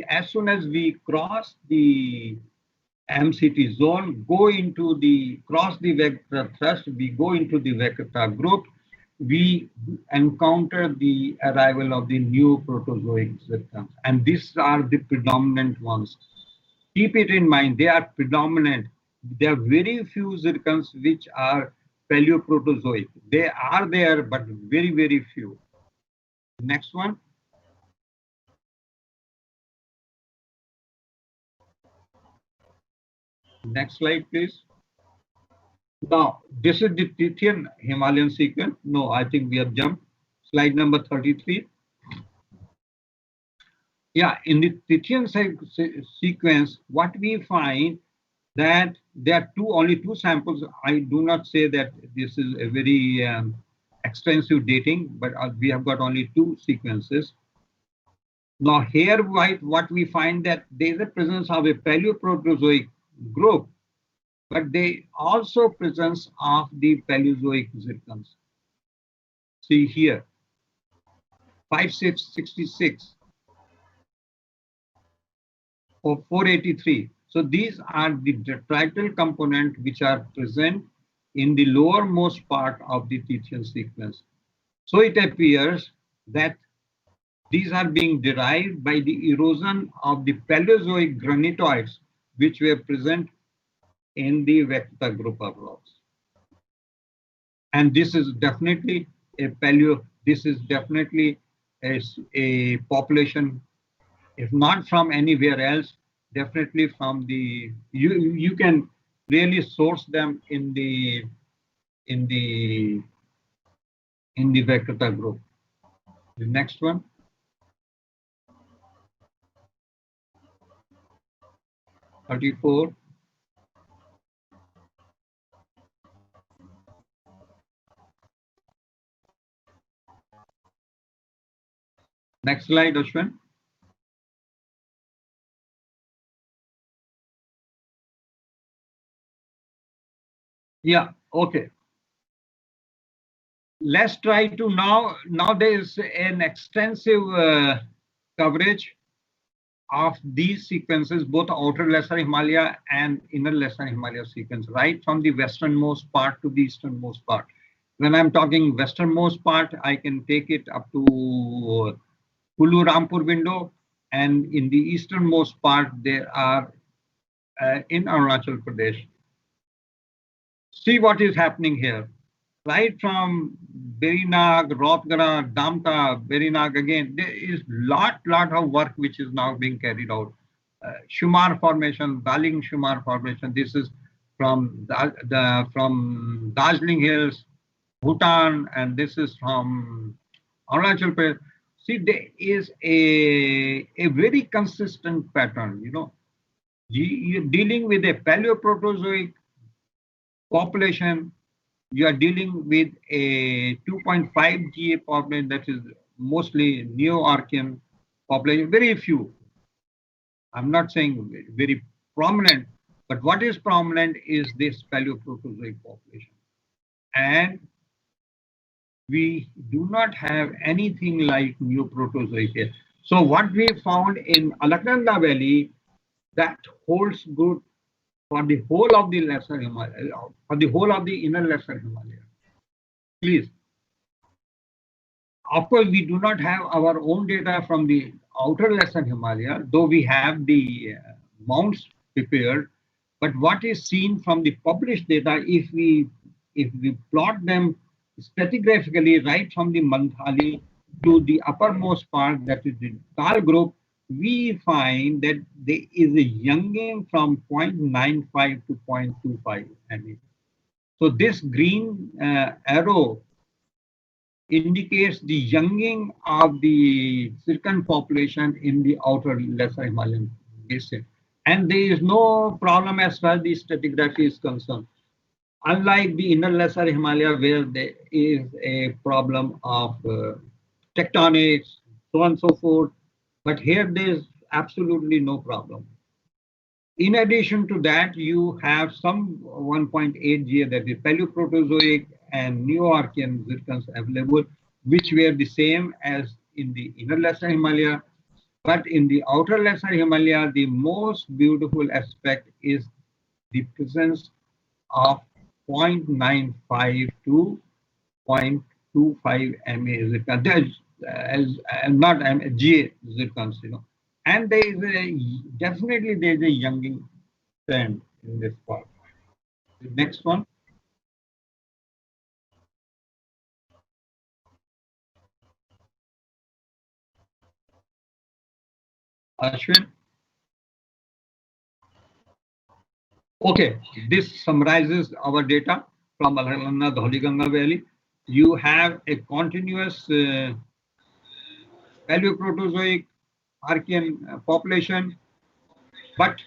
as soon as we cross the MCT zone, cross the vector thrust, we go into the vector group, we encounter the arrival of the new Proterozoic zircons, and these are the predominant ones. Keep it in mind, they are predominant. There are very few zircons which are Paleoproterozoic. They are there, but very, very few. Next one. Next slide, please. Now, this is the Tethyan Himalayan sequence. No, I think we have jumped. Slide number 33. Yeah, in the Tethyan sequence, what we find that there are only two samples. I do not say that this is a very extensive dating, but we have got only two sequences. Now here, what we find that there is a presence of a Paleoproterozoic group, but they also presence of the Paleozoic zircons. See here, 5666 or 483. So these are the detrital component which are present in the lowermost part of the Tethyan sequence. So it appears that these are being derived by the erosion of the Paleozoic granitoids which were present in the vector group of rocks. And this is definitely this is definitely a population, if not from anywhere else, definitely from the, you can really source them in the vector group. The next one. (34). Next slide, Ashwin. Yeah, okay. Let's try to now there is an extensive coverage of these sequences, both outer Lesser Himalaya and inner Lesser Himalaya sequence, right from the westernmost part to the easternmost part. When I'm talking westernmost part, I can take it up to Kulu Rampur window, and in the easternmost part, there are in Arunachal Pradesh. See what is happening here. Right from Berinag, Rotgara, Damta, Berinag again, there is lot of work which is now being carried out. Shumar Formation, Daling Shumar Formation. This is from from Darjeeling Hills, Bhutan, and this is from Arunachal Pradesh. See, there is a very consistent pattern. You know, you're dealing with a Paleoproterozoic population. You are dealing with a 2.5 GA population that is mostly Neo-Archean population, very few. I'm not saying very prominent, but what is prominent is this Paleoproterozoic population. And we do not have anything like Neoproterozoic here. So what we found in Alaknanda Valley, that holds good for the whole of the Lesser Himalaya, for the whole of the inner Lesser Himalaya. Please. Of course, we do not have our own data from the outer Lesser Himalaya, though we have the mounts prepared. But what is seen from the published data, if we plot them stratigraphically right from the Mandhali to the uppermost part, that is the Tal group, we find that there is a younging from 0.95 to 0.25 ME. So this green arrow indicates the younging of the zircon population in the outer Lesser Himalayan basin. And there is no problem as far as the stratigraphy is concerned. Unlike the inner Lesser Himalaya, where there is a problem of tectonics, so on and so forth, but here there is absolutely no problem. In addition to that, you have some 1.8 GA, that is Paleoproterozoic and Neo-Archean zircons available, which were the same as in the inner Lesser Himalaya. But in the outer Lesser Himalaya, the most beautiful aspect is the presence of 0.95 to 0.25 MA zircon. There's not Ga zircons, and there is definitely there is a younging trend in this part. The next one. Ashwin. Okay, this summarizes our data from Alaknanda Dhauliganga Valley. You have a continuous Paleoproterozoic Archean population, but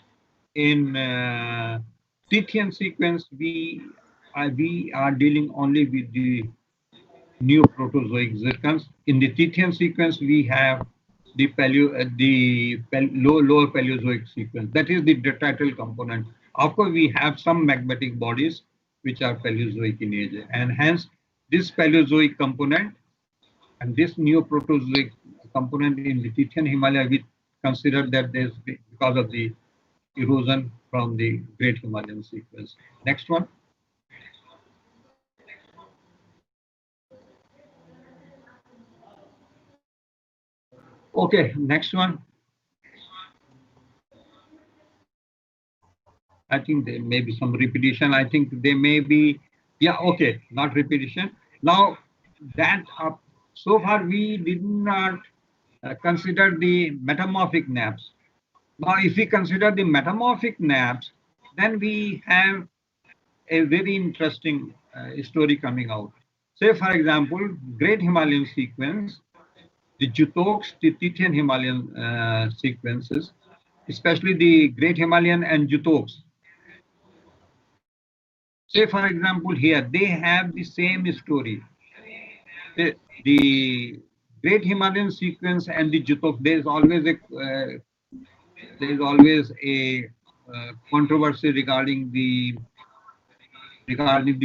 in Tethyan sequence we are dealing only with the Neoproterozoic zircons. In the Tethyan sequence we have the lower Paleozoic sequence. That is the detrital component. Of course, we have some magmatic bodies which are Paleozoic in age, and hence this Paleozoic component and this Neoproterozoic component in the Tethyan Himalaya, we consider that there's because of the erosion from the Great Himalayan sequence. Next one. Okay, next one. I think there may be some repetition. I think there may be, yeah, okay, not repetition. Now that so far we did not consider the metamorphic nappes. Now, if we consider the metamorphic nappes, then we have a very interesting story coming out. Say, for example, Great Himalayan sequence, the Jutoks, the Tethyan Himalayan sequences, especially the Great Himalayan and Jutoks. Say, for example, here they have the same story. The Great Himalayan sequence and the Jutok, there is always a controversy regarding the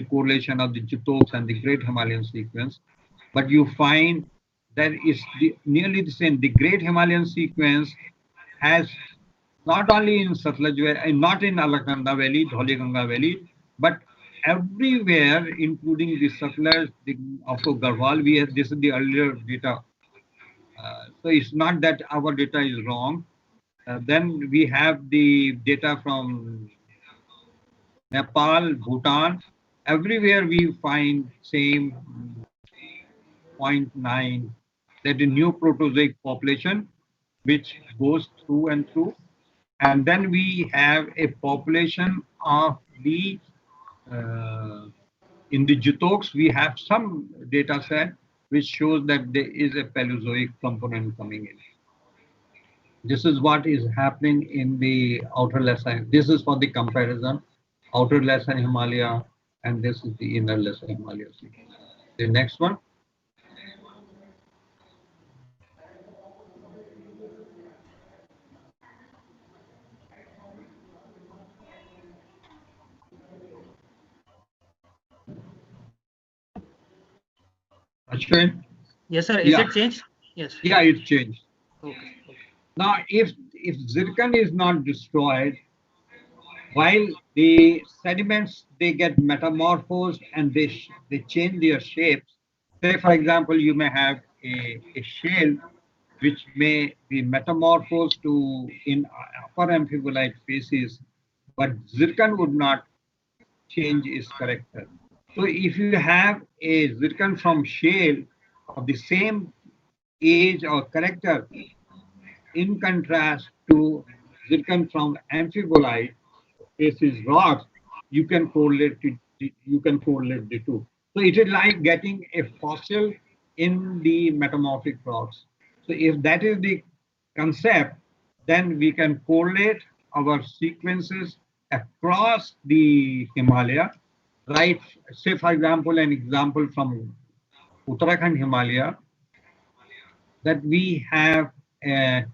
correlation of the Jutoks and the Great Himalayan sequence, but you find that it's nearly the same. The Great Himalayan sequence has not only in Satluj Valley, not in Alaknanda Valley, Dhauliganga Valley, but everywhere, including the Satluj, of Garhwal. This is the earlier data. So it's not that our data is wrong. Then we have the data from Nepal, Bhutan. Everywhere we find same 0.9, that is Neoproterozoic population, which goes through and through. And then we have a population of the, in the Jutoks, we have some data set which shows that there is a Paleozoic component coming in. This is what is happening in the outer lesser. This is for the comparison, outer lesser Himalaya, and this is the inner lesser Himalaya. The next one. Ashwin? Yes, sir. Is Yeah. it changed? Yes. Yeah, it's changed. Okay. Now, if zircon is not destroyed, while the sediments, they get metamorphosed and they change their shapes. Say, for example, you may have a shale which may be metamorphosed to in upper amphibolite faces, but zircon would not change its character. So if you have a zircon from shale of the same age or character, in contrast to zircon from amphibolite faces rocks, you can correlate the two. So it is like getting a fossil in the metamorphic rocks. So if that is the concept, then we can correlate our sequences across the Himalaya, right? Say, for example, an example from Uttarakhand Himalaya, that we have a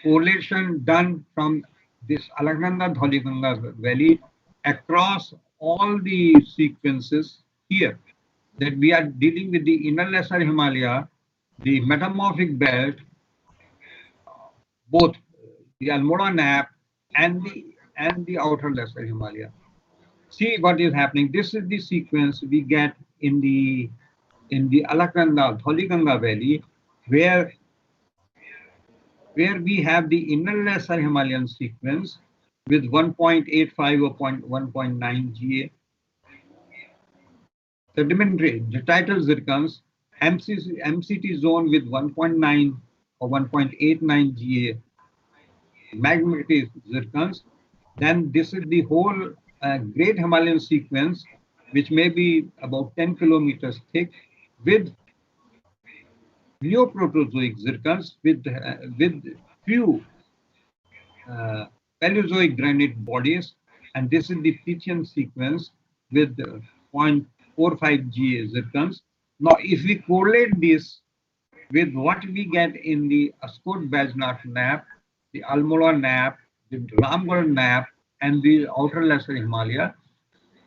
correlation done from this Alaknanda Dhauliganga Valley across all the sequences here, that we are dealing with the inner lesser Himalaya, the metamorphic belt, both the Almora nappe and and the outer lesser Himalaya. See what is happening. This is the sequence we get in the Alaknanda, Dholiganga Valley, where we have the inner lesser Himalayan sequence with 1.85 or 1.9 GA. Sedimentary, the tidal zircons, MCT zone with 1.9 or 1.89 GA magmatic zircons. Then this is the whole Great Himalayan sequence, which may be about 10 kilometers thick, with Neoproterozoic zircons with few Paleozoic granite bodies, and this is the Tethyan sequence with 0.45 GA zircons. Now, if we correlate this with what we get in the Ascot Bajnat Nap, the Almora Nap, the Ramgarh Nap, and the outer lesser Himalaya,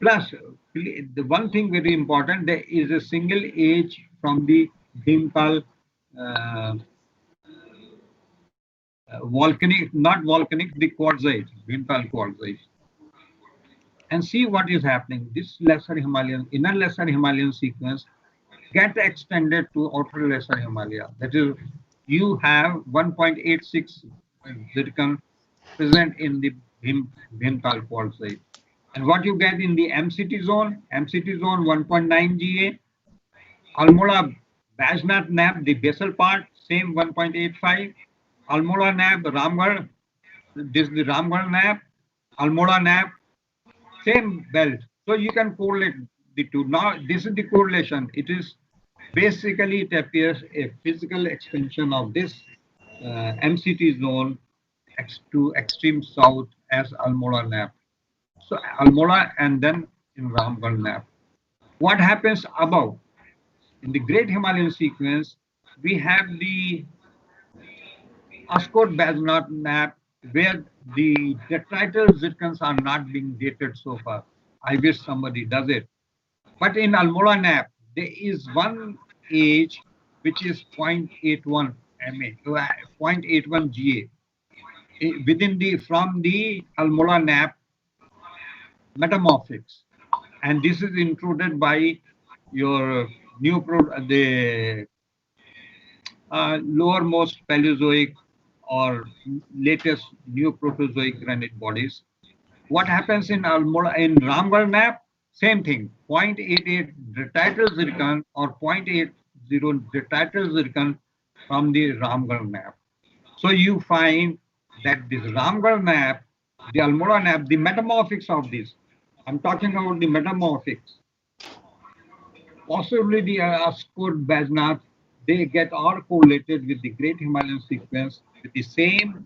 plus the one thing very important, there is a single age from the Bhimtal volcanic, not volcanic, the quartzite, Bhimtal quartzite. And see what is happening. This lesser Himalayan, inner lesser Himalayan sequence get extended to outer lesser Himalaya. That is, you have 1.86 zircon present in the Bhimtal quartzite. And what you get in the MCT zone 1.9 GA, Almora Bajnat Nap, the basal part, same 1.85, Almora Nap, Ramgarh, this is the Ramgarh Nap, Almora Nap, same belt. So you can correlate the two. Now, this is the correlation. It is basically, it appears a physical extension of this MCT zone to extreme south as Almora Nap. So Almora and then in Ramgarh Nap. What happens above? In the Great Himalayan sequence, we have the Ascot Bajnat Nap, where the detrital zircons are not being dated so far. I wish somebody does it. But in Almora Nap, there is one age which is 0.81 MA, 0.81 GA within from the Almora Nap metamorphics, and this is included by your the lowermost Paleozoic or latest Neoproterozoic granite bodies. What happens in Almora, in Ramgarh Nap? Same thing, 0.88 detrital zircon or 0.80 detrital zircon from the Ramgarh Nap. So you find that this Ramgarh Nap, the Almora Nap, the metamorphics of this, I'm talking about the metamorphics. Possibly the Ascot Bajnat, they get all correlated with the Great Himalayan sequence with the same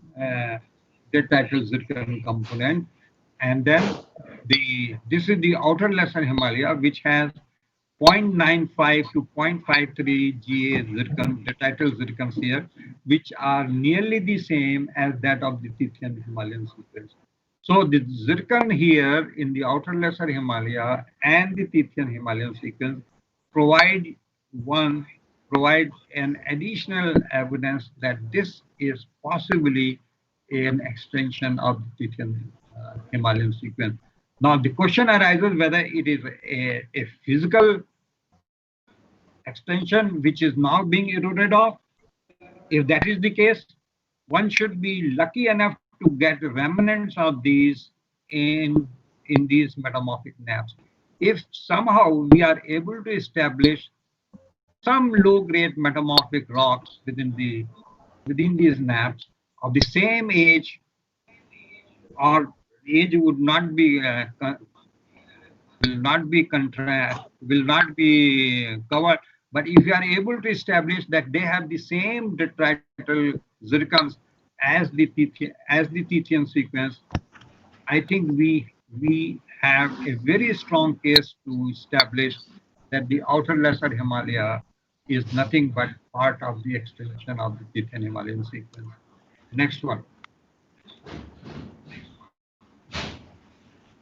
detrital zircon component. And then this is the outer lesser Himalaya, which has 0.95 to 0.53 GA zircon, detrital zircons here, which are nearly the same as that of the Tethyan Himalayan sequence. So the zircon here in the outer lesser Himalaya and the Tethyan Himalayan sequence provide an additional evidence that this is possibly an extension of the Tethyan Himalayan sequence. Now the question arises whether it is a physical extension which is now being eroded off. If that is the case, one should be lucky enough to get remnants of these in these metamorphic naps. If somehow we are able to establish some low-grade metamorphic rocks within these naps of the same age, or age would not be covered. But if you are able to establish that they have the same detrital zircons as the Tethyan sequence, I think we have a very strong case to establish that the outer lesser Himalaya is nothing but part of the extension of the Tethyan Himalayan sequence. Next one.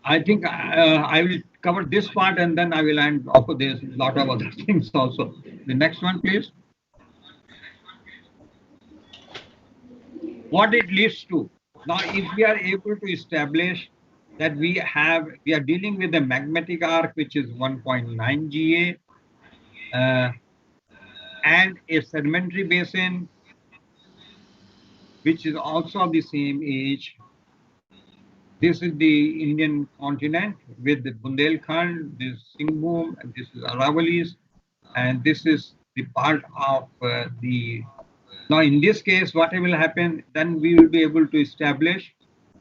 I think I will cover this part and then I will end off. There's a lot of other things also. The next one, please. What it leads to. Now, if we are able to establish that we are dealing with a magmatic arc which is 1.9 GA and a sedimentary basin which is also of the same age. This is the Indian continent with the Bundelkhand, this Singhbhum, and this is Aravalis, and this is the part of the. Now, in this case, what will happen? Then we will be able to establish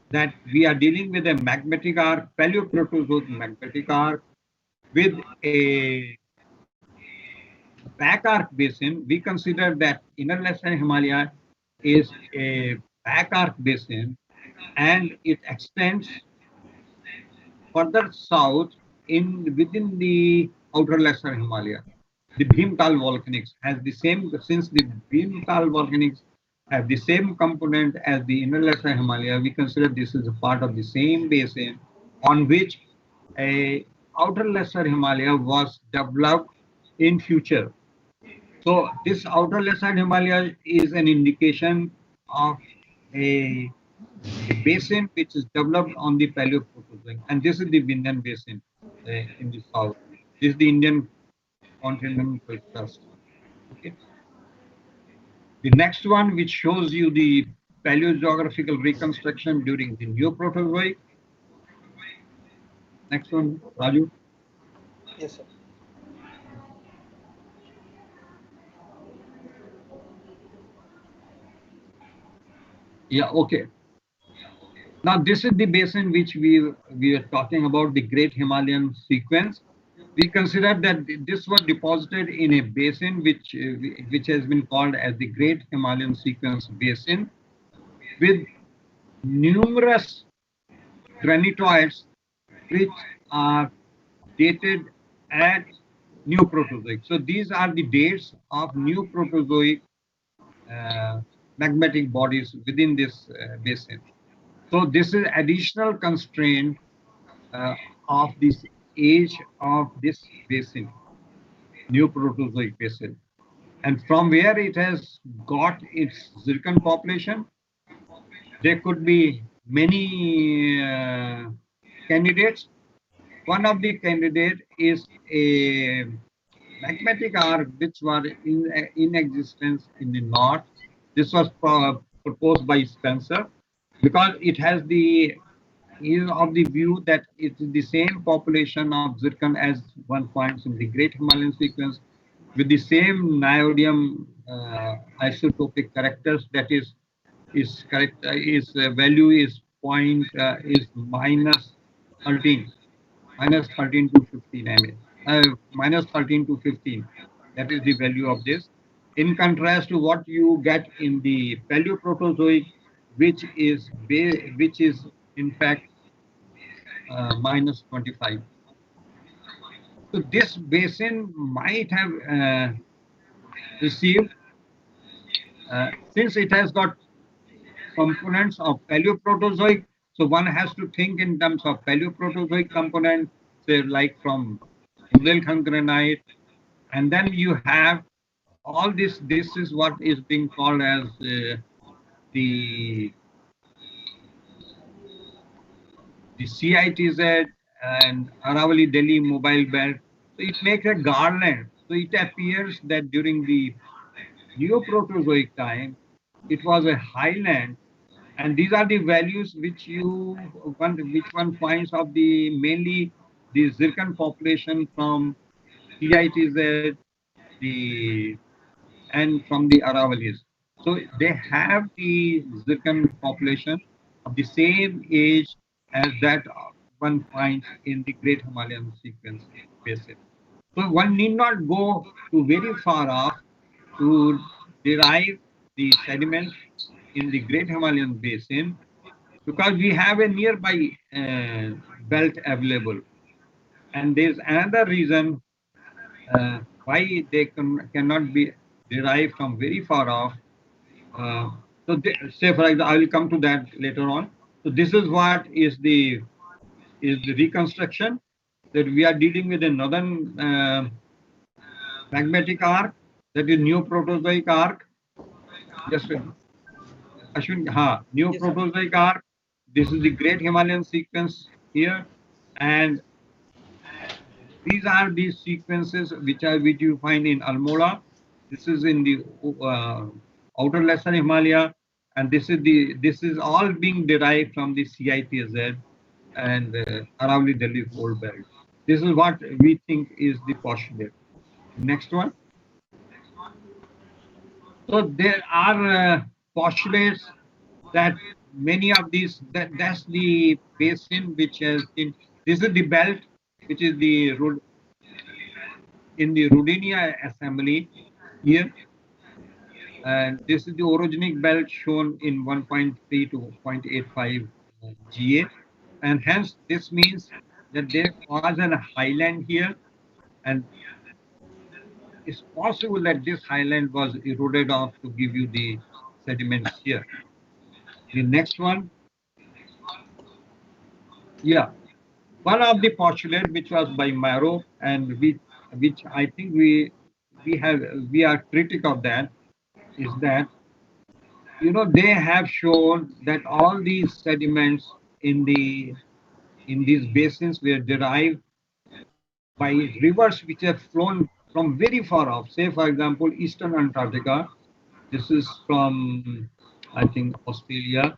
that we are dealing with a magmatic arc, Paleoproterozoic magmatic arc, with a back arc basin. We consider that Inner Western Himalaya is a back arc basin, and it extends further south within the outer lesser Himalaya. The Bhimtal volcanics has the same, since the Bhimtal volcanics have the same component as the inner lesser Himalaya, we consider this is a part of the same basin on which a outer lesser Himalaya was developed in future. So this outer lesser Himalaya is an indication of a basin which is developed on the Paleoproterozoic, and this is the Vindhyan basin in the south. This is the Indian continental crust. Okay. The next one, which shows you the paleogeographical reconstruction during the Neoproterozoic. Next one, Raju. Yes, sir. Yeah, okay. Now this is the basin which we are talking about, the Great Himalayan Sequence. We consider that this was deposited in a basin which has been called as the Great Himalayan Sequence Basin, with numerous granitoids which are dated at Neoproterozoic. So these are the dates of Neoproterozoic magmatic bodies within this basin. So this is additional constraint of this age of this basin, Neoproterozoic basin. And from where it has got its zircon population, there could be many candidates. One of the candidates is a magmatic arc which was in existence in the north. This was proposed by Spencer because it has the is of the view that it is the same population of zircon as one finds in the Great Himalayan Sequence, with the same niobium isotopic characters. That is correct. Is value is minus 13, minus 13 to 15 minus 13 to 15. That is the value of this. In contrast to what you get in the Paleoproterozoic, which is in fact minus 25. So this basin might have received, since it has got components of Paleoproterozoic, so one has to think in terms of Paleoproterozoic component, say like from Bundelkhand granite, and then you have all this. This is what is being called as the CITZ and Aravali Delhi mobile belt. So it makes a garland. So it appears that during the Neoproterozoic time, it was a highland, and these are the values which one finds of the mainly the zircon population from CITZ, and from the Aravalis. So they have the zircon population of the same age as that one finds in the Great Himalayan Sequence basin. So one need not go to very far off to derive the sediment in the Great Himalayan Basin, because we have a nearby belt available. And there's another reason why they cannot be derived from very far off. Say for example, I will come to that later on. So this is what is the reconstruction, that we are dealing with a northern magmatic arc, that is Neoproterozoic arc. Just Ashwin, Neoproterozoic arc. This is the Great Himalayan Sequence here, and these are the sequences which you find in Almora. This is in the outer lesser Himalaya, and this is all being derived from the CITZ and Aravalli Delhi Fold Belt. This is what we think is the postulate. Next one. So there are postulates that many of these, that's the basin which has been, this is the belt which is in the Rodinia assembly here, and this is the orogenic belt shown in 1.3 to 0.85 GA, and hence this means that there was a highland here, and it's possible that this highland was eroded off to give you the sediments here. The next one, yeah, one of the postulates which was by Marrow, and which I think we are critical of that, is that, you know, they have shown that all these sediments in these basins were derived by rivers which have flown from very far off. Say, for example, Eastern Antarctica. This is from, I think, Australia.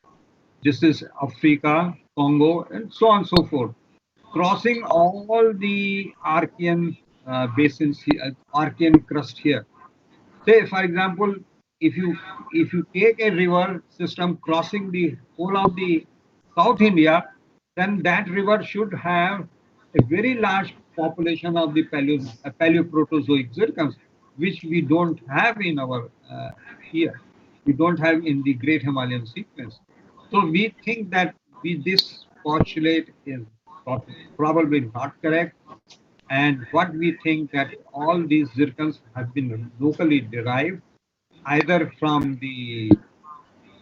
This is Africa, Congo, and so on and so forth, crossing all the Archean basins, Archean crust here. Say, for example, if you take a river system crossing the whole of the South India, then that river should have a very large population of the Paleoproterozoic zircons, which we don't have in our here. We don't have in the Great Himalayan sequence. So we think that this postulate is probably not correct. And what we think that all these zircons have been locally derived, either from the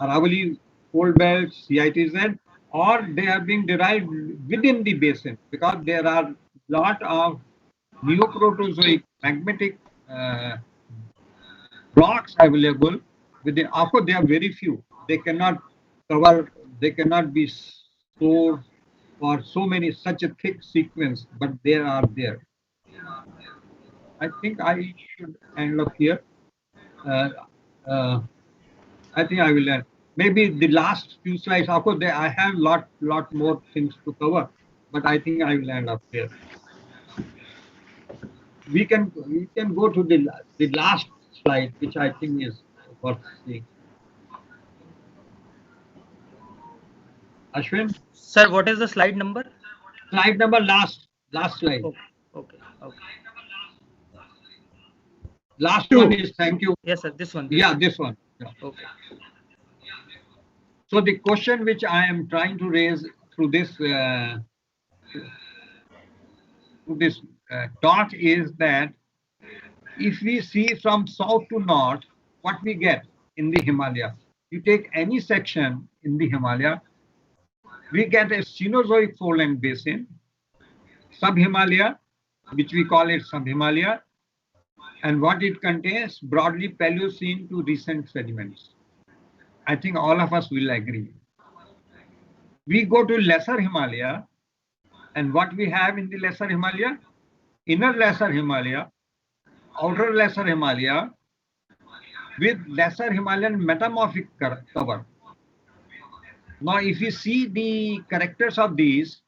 Aravalli Fold Belt, CITZ, or they are being derived within the basin, because there are lot of Neoproterozoic magmatic rocks available within. Of course, there are very few. They cannot cover. They cannot be stored for such a thick sequence, but they are there. I think I should end up here. I think I will end. Maybe the last few slides. Of course, I have lot more things to cover, but I think I will end up here. We can go to the last slide, which I think is worth seeing. Ashwin? Sir, what is the slide number? Slide number, last slide. Okay. Last one is, thank you. Yes, sir, this one. Yeah, this one. Yeah. Okay. So the question which I am trying to raise through this talk is that if we see from south to north, what we get in the Himalaya. You take any section in the Himalaya, we get a Cenozoic foreland basin, sub-Himalaya, which we call it sub-Himalaya, and what it contains, broadly Paleocene to recent sediments. I think all of us will agree. We go to Lesser Himalaya, and what we have in the Lesser Himalaya? Inner Lesser Himalaya, Outer Lesser Himalaya, with Lesser Himalayan metamorphic cover. Now, if you see the characters of these,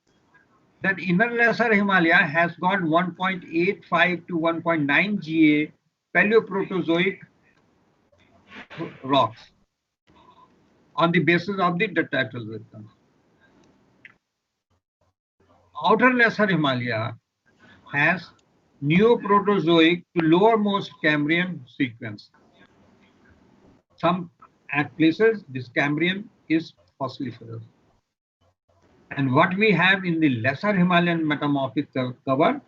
that Inner Lesser Himalaya has got 1.85 to 1.9 GA Paleoproterozoic rocks on the basis of the dactyl zircon. Outer Lesser Himalaya has Neoproterozoic to lowermost Cambrian sequence. Some at places this Cambrian is fossiliferous. And what we have in the Lesser Himalayan metamorphic cover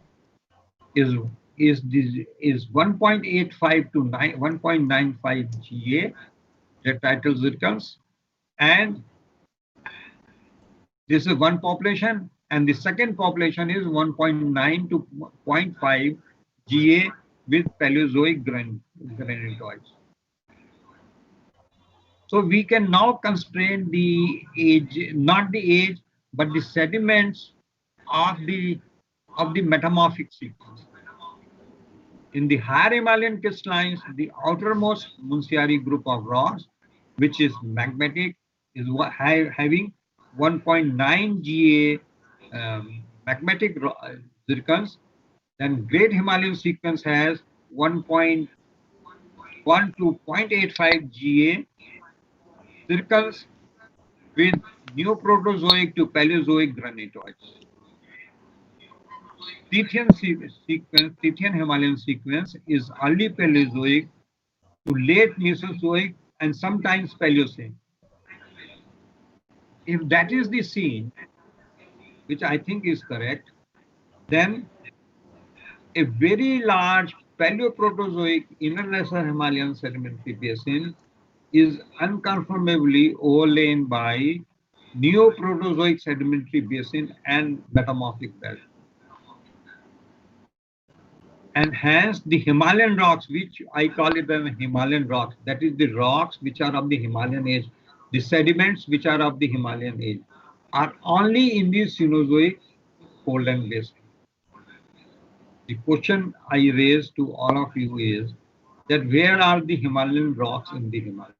is 1.85 to 1.95 GA dactyl zircons, and this is one population, and the second population is 1.9 to 0.5 GA with Paleozoic granitoids. So we can now constrain the age, not the age, but the sediments of the metamorphic sequence. In the higher Himalayan crystallines, the outermost Munsiari group of rocks, which is magmatic, is having 1.9 Ga magmatic zircons. Then Great Himalayan sequence has 1.1 to 0.85 Ga zircons with Neoproterozoic to Paleozoic granitoids. Tethyan Himalayan sequence is early Paleozoic to late Mesozoic and sometimes Paleocene. If that is the scene, which I think is correct, then a very large Paleoproterozoic inner lesser Himalayan sedimentary basin is unconfirmably overlain by Neoproterozoic sedimentary basin and metamorphic belt. And hence the Himalayan rocks, which I call it the Himalayan rocks, that is the rocks which are of the Himalayan age, the sediments which are of the Himalayan age, are only in the Cenozoic Coalden basin. The question I raise to all of you is that where are the Himalayan rocks in the Himalayas?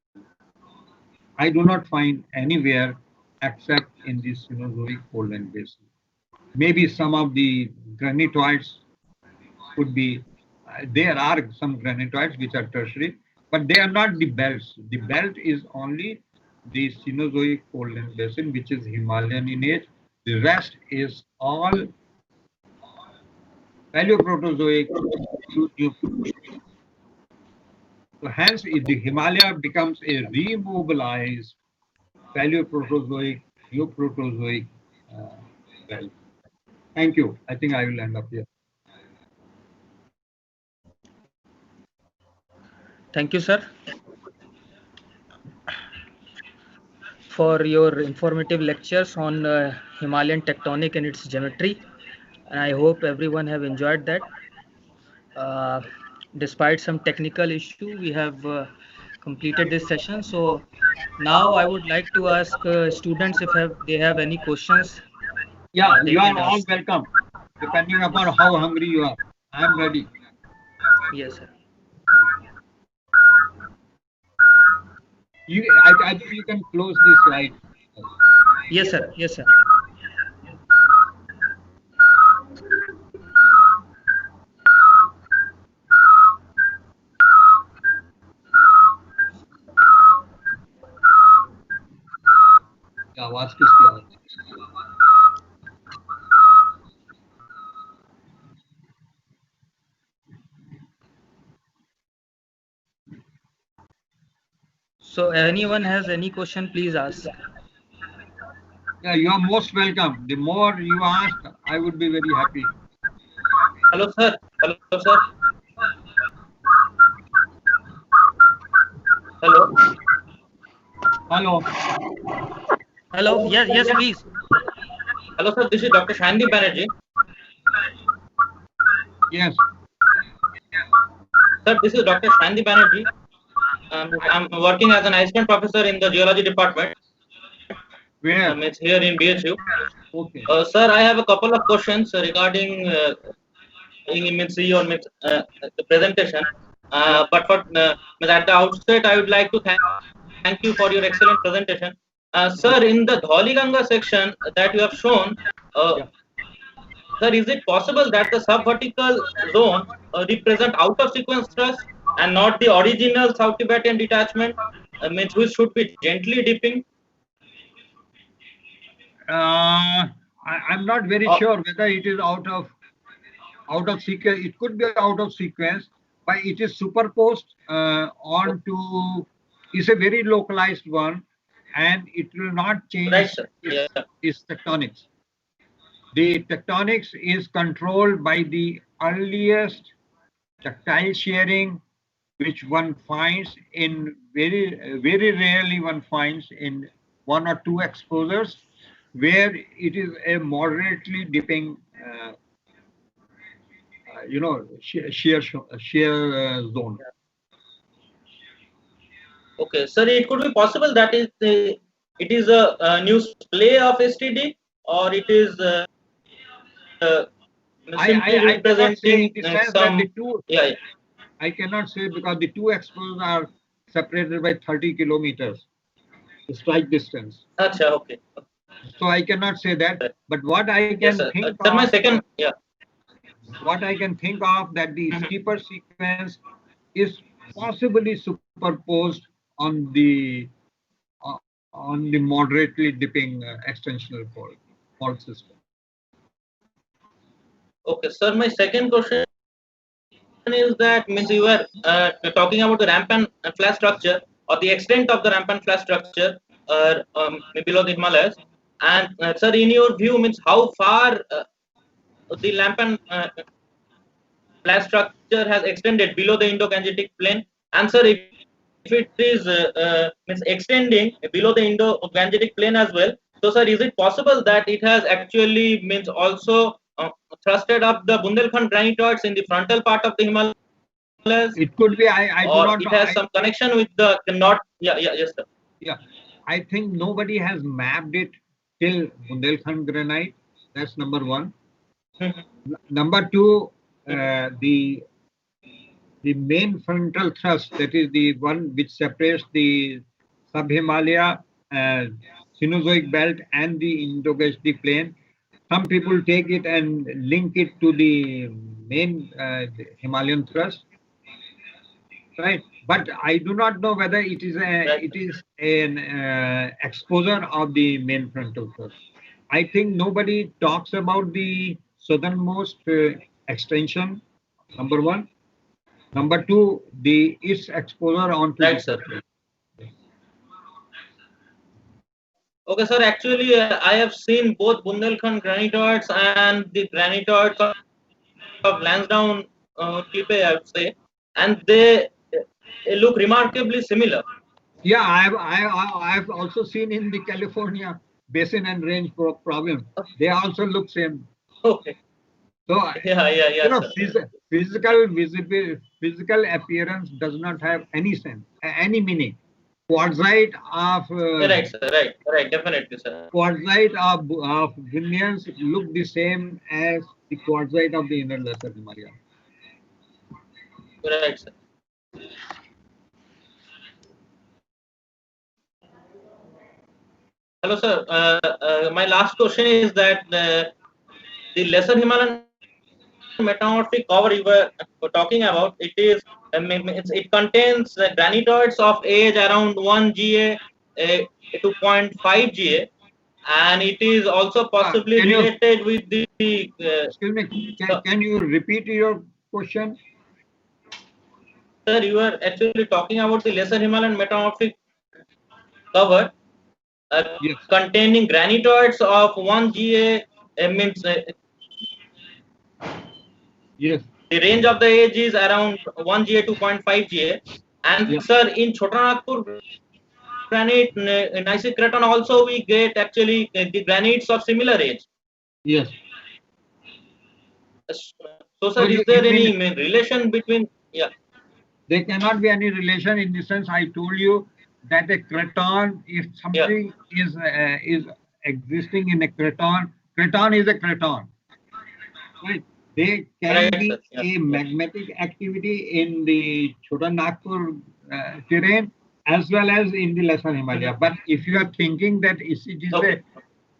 I do not find anywhere except in the Cenozoic Coalden basin. Maybe some of the granitoids could be, there are some granitoids which are tertiary, but they are not the belts. The belt is only the Cenozoic Coalden basin, which is Himalayan in age. The rest is all Paleoproterozoic to Neoproterozoic. So hence, if the Himalaya becomes a remobilized Paleoproterozoic, Neoproterozoic belt. Thank you. I think I will end up here. Thank you, sir, for your informative lectures on Himalayan tectonic and its geometry. And I hope everyone have enjoyed that. Despite some technical issue, we have completed this session. So now I would like to ask students if they have any questions. Yeah, they you can are all ask. welcome, depending upon how hungry you are. I am ready. Yes, sir. I think you can close this slide. Yes, sir. Yes, sir. आवाज किसकी आ रही है? So anyone has any question, please ask. Yeah, you are most welcome. The more you ask, I would be very happy. Hello, sir. Hello, sir. Hello. Hello. Hello. Yes, yes, please. Hello, sir. This is Dr. Shandy Banerjee. Yes. Sir, this is Dr. Shandy Banerjee. I'm working as an assistant professor in the geology department. Where? It's here in BHU. Okay. Sir, I have a couple of questions regarding the presentation. But for at the outset, I would like to thank you for your excellent presentation. Sir, in the Dhauliganga section that you have shown, sir, is it possible that the subvertical zone represent out of sequence thrust and not the original South Tibetan detachment, which should be gently dipping? I'm not very sure whether it is out of sequence. It could be out of sequence, but it is superposed onto. It's a very localized one, and it will not change its tectonics. The tectonics is controlled by the earliest tactile shearing, which one finds in very rarely one finds in one or two exposures, where it is a moderately dipping, shear zone. Okay, sir, it could be possible that it is a new splay of STD, or it is simply I cannot say representing in the sense that some. the two. Yeah. I cannot say because the two exposures are separated by 30 kilometers, the strike distance. Acha, okay. So I cannot say that. But what I Yes, can sir. think Sir, my of, second. Yeah. what I can think of that the Mhm. steeper sequence is possibly superposed on the moderately dipping extensional fault system. Okay, sir. My second question is that means you were talking about the ramp and flat structure or the extent of the ramp and flat structure below the Himalayas. And sir, in your view, means how far the ramp and flat structure has extended below the Indo-Gangetic plain? And sir, if it is means extending below the Indo-Gangetic plain as well, so sir, is it possible that it has actually means also thrusted up the Bundelkhand granitoids in the frontal part of the Himalayas, It could be. I do or not it know. has some connection with the north? Yeah, yes, sir. Yeah, I think nobody has mapped it till Bundelkhand granite. That's number one. Number two, the main frontal thrust, that is the one which separates the sub-Himalaya Cenozoic belt and the Indo-Gangetic plain. Some people take it and link it to the main Himalayan thrust, right? But I do not know whether it is an exposure of the main frontal thrust. I think nobody talks about the southernmost extension. Number one. Number two, its exposure onto Right, the sir. surface. Okay, sir. Actually, I have seen both Bundelkhand granitoids and the granitoids of Lansdowne clippe, I would say, and they look remarkably similar. Yeah, I've also seen in the California Basin and Range province. They also look same. Okay. So Yeah, sir. physical appearance does not have any sense, any meaning. Quartzite of Right, sir. Right. Definitely, sir. quartzite of Vindhyans look the same as the quartzite of the inner lesser Himalaya. Right, sir. Hello, sir. My last question is that the lesser Himalayan metamorphic cover you were talking about, it contains granitoids of age around 1 GA to 0.5 GA, and it is also possibly related with the. Excuse me, can you repeat your question? Sir, you were actually talking about the lesser Himalayan metamorphic cover Yes. containing granitoids of 1 GA, means Yes. the range of the age is around 1 GA to 0.5 GA. And Yeah. sir, in Chotanagpur granite, gneissic craton also we get actually the granites of similar age. Yes. So sir, is there any relation between? Yeah. There cannot be any relation in the sense I told you that a craton, if something is existing in a craton is a craton. Right? There can be a magmatic activity in the Chotanagpur terrain as well as in the lesser Himalaya. But if you are thinking that it is a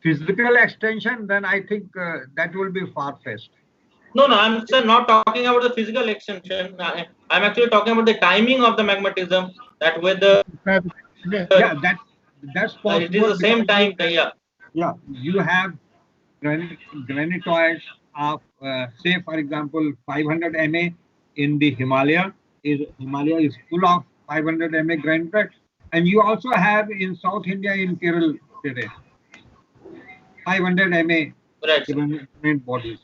physical extension, then I think that will be far-fetched. No, I'm sir not talking about the physical extension. I'm actually talking about the timing of the magmatism. That whether that's possible. It is the same time. Yeah, you have granitoids of say for example 500 MA in the Himalaya. Himalaya is full of 500 MA granitoids, and you also have in South India in Kerala terrain 500 MA granite bodies.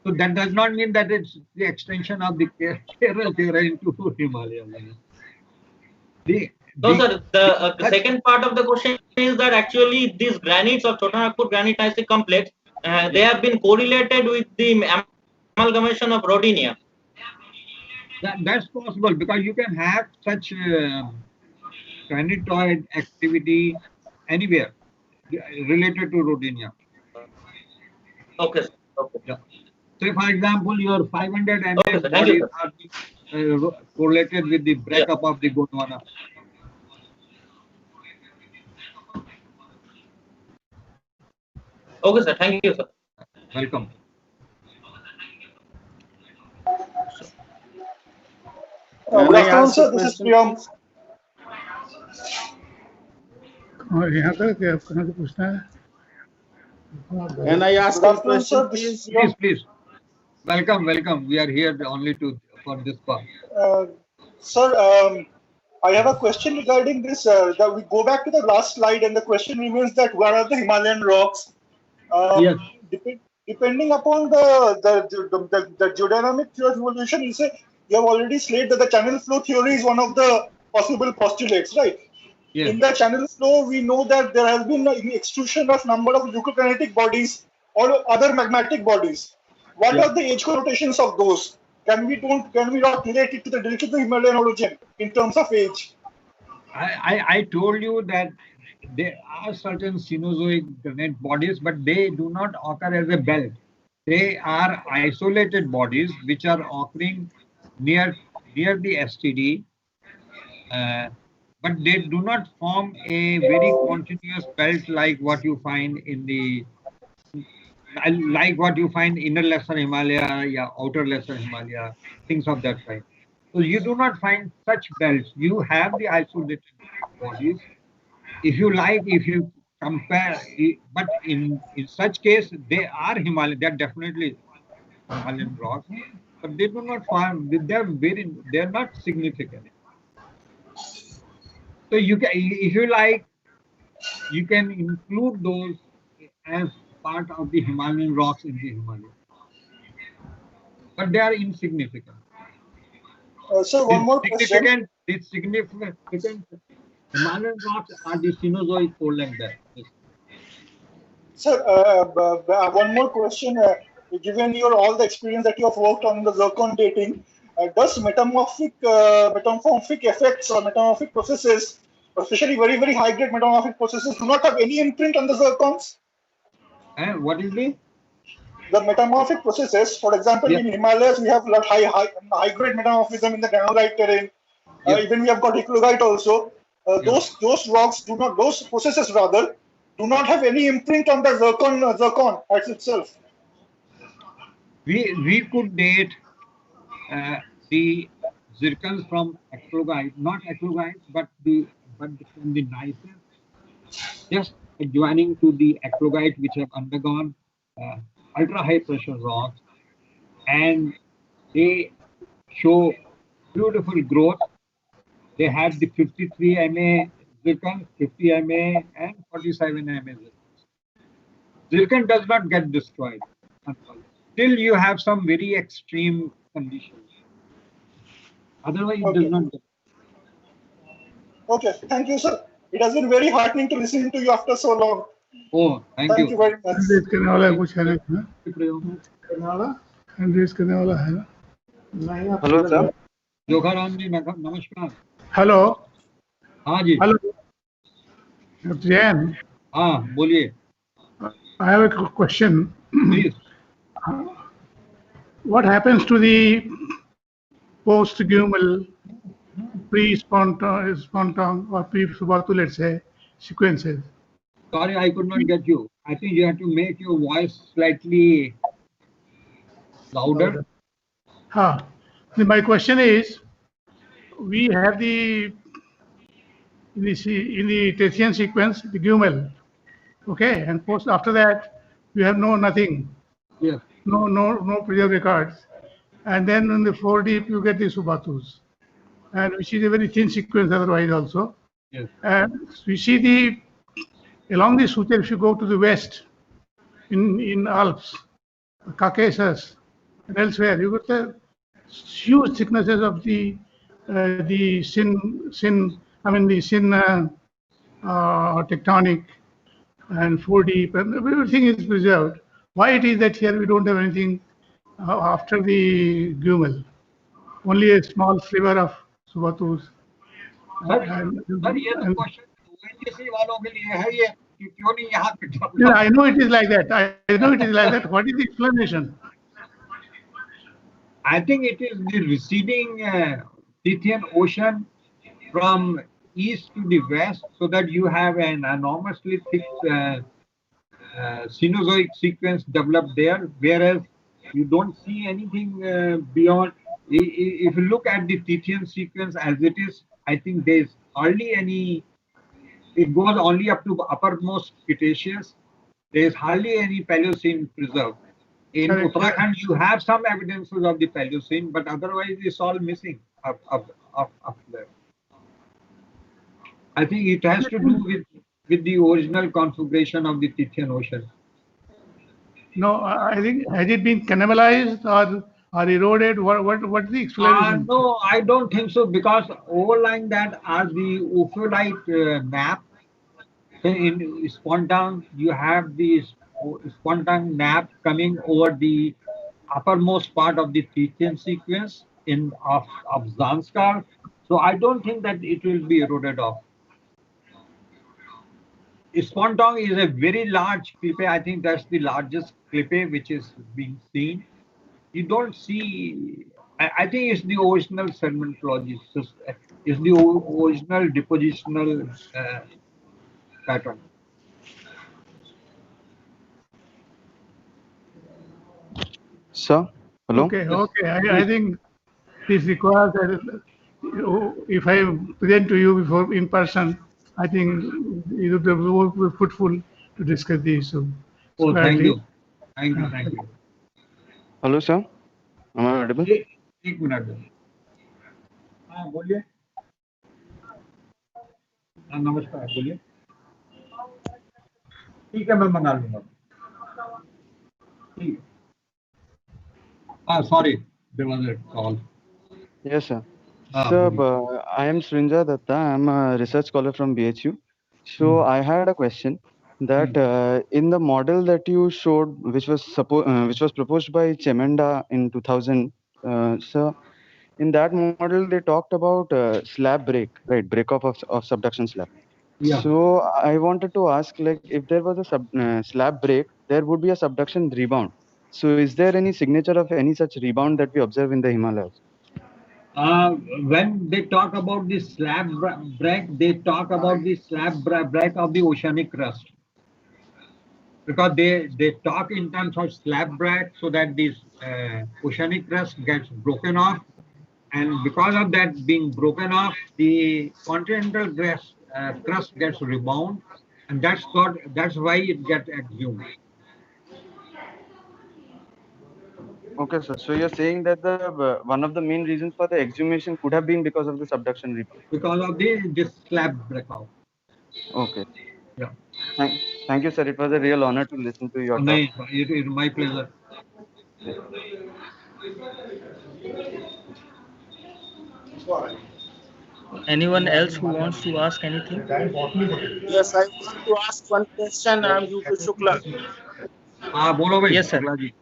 So that does not mean that it's the extension of the Kerala terrain to Himalaya. No, sir. The second part of the question is that actually these granites of Chotanagpur granite gneissic complex, they have been correlated with the amalgamation of rhodinia. That's possible because you can have such granitoid activity anywhere related to rhodinia. Okay. Okay. Yeah. Say, for example, your 500 ml Okay, sir. Thank you, bodies are correlated with the breakup of the Gondwana. Okay, sir. Thank you, sir. Welcome. Good afternoon, sir. This is Priyank. और यहाँ तक क्या कहाँ से पूछना है? Can I ask a question, please? Please, please. Welcome, welcome. We are here only for this part. Sir, I have a question regarding this. That we go back to the last slide, and the question remains that where are the Himalayan rocks? Yes. Depending upon the geodynamic theory of evolution, you have already stated that the channel flow theory is one of the possible postulates, right? Yes. In the channel flow, we know that there has been an extrusion of number of leucokinetic bodies or other magmatic bodies. What Yeah. are the age connotations of those? Can we not relate it to the directly to the Himalayan origin in terms of age? I told you that there are certain Cenozoic granite bodies, but they do not occur as a belt. They are isolated bodies which are occurring near the STD, but they do not form a very continuous belt like what you find in the inner lesser Himalaya, yeah, outer lesser Himalaya, things of that kind. So you do not find such belts. You have the isolated bodies. If you compare, but in such case, they are Himalayan. They are definitely Himalayan rocks, but they do not form. They are not significant. So you can, if you like, you can include those as part of the Himalayan rocks in the Himalaya, but they are insignificant. So one more question. The significant Himalayan rocks are the Cenozoic coal and belt. Yes. Sir, one more question. Given all the experience that you have worked on the zircon dating, does metamorphic effects or metamorphic processes, especially very, very high grade metamorphic processes, do not have any imprint on the zircons? What is the metamorphic processes? For example, in Himalayas, we have a lot high grade metamorphism in the granulite terrain. Even we have got eclogite also. Those rocks do not, those processes rather, do not have any imprint on the zircon as itself. We could date the zircons from eclogite, not eclogite, but from the gneiss, just adjoining to the eclogite, which have undergone ultra high pressure rocks, and they show beautiful growth. They have the 53 MA zircon, 50 MA, and 47 MA zircon. Zircon does not get destroyed till you have some very extreme conditions. Otherwise, it does not get. Okay, thank you, sir. It has been very heartening to listen to you after so long. Oh, thank you. Thank you very much. Hand raise करने वाला कुछ है ना? Hand raise करने वाला है ना? Hello sir. जोखाराम जी नमस्कार. हेलो. हाँ जी. हेलो. जैन. हाँ बोलिए. I have a question. Please. What happens to the post-Gummel, pre-Sponton or pre-Subatu, let's say, sequences? Sorry, I could not get you. I think you have to make your voice slightly louder. My question is, we have in the Tethyan sequence, the Gummel, okay, and after that, we have nothing. Yes. No preserved records. And then in the 4D, you get the Subatus, and which is a very thin sequence otherwise also. Yes. And we see along the Sucher, if you go to the west, in Alps, Caucasus, and elsewhere, you get the huge thicknesses of the Sin tectonic and 4D, everything is preserved. Why it is that here we don't have anything after the Gummel? Only a small sliver of Subatus. Sir ये तो question ONGC वालों के लिए है, ये क्यों नहीं यहाँ पे Yeah, develop? I know it is like that. I know it is like that. What is the explanation? I think it is the receding Scythian Ocean from east to the west, so that you have an enormously thick Cenozoic sequence developed there, whereas you don't see anything beyond. If you look at the Tethyan sequence as it is, I think there's hardly any. It goes only up to uppermost Cretaceous. There's hardly any Paleocene preserved. In Correct. Uttarakhand, you have some evidences of the Paleocene, but otherwise it's all missing up there. I think it has to do with the original configuration of the Tethyan Ocean. No, I think has it been cannibalized or eroded? What's the explanation? No, I don't think so, because overlying that are the ophiolite nap. So in Spontan, you have the Spontan nap coming over the uppermost part of the Tethyan sequence of Zanskar. So I don't think that it will be eroded off. Spontong is a very large clippe. I think that's the largest clippe which is being seen. You don't see. I think it's the original sedimentology. It's the original depositional pattern. Sir, hello. Okay. I think this requires that if I present to you before in person, I think it would be more fruitful to discuss the issue. Oh, thank squarely. you. Thank you. Hello, sir. Am I audible? एक minute हाँ बोलिए हाँ नमस्कार बोलिए ठीक है मैं मंगा लूंगा ठीक sorry there was a call. Yes, sir. Ah, Sir, good. I am Srinja Datta. I am a research scholar from BHU. So I had a question that in the model that you showed, which was proposed by Chemenda in 2000, sir, in that model they talked about slab break, right? Break off of subduction slab. Yeah. So I wanted to ask, like, if there was a slab break, there would be a subduction rebound. So is there any signature of any such rebound that we observe in the Himalayas? When they talk about the slab break, they talk about the slab break of the oceanic crust, because they talk in terms of slab break, so that this oceanic crust gets broken off, and because of that being broken off, the continental crust gets rebound, and that's why it gets exhumed. Okay, sir. So you're saying that the one of the main reasons for the exhumation could have been because of the subduction rebound. Because of this slab breakout. Okay. Yeah. Thank you, sir. It was a real honor to listen to your talk. It is my pleasure. Anyone else who wants to ask anything? Yes, I want to ask one question. I'm Yupi Shukla. हाँ बोलो भाई Yes, sir. Shukla ji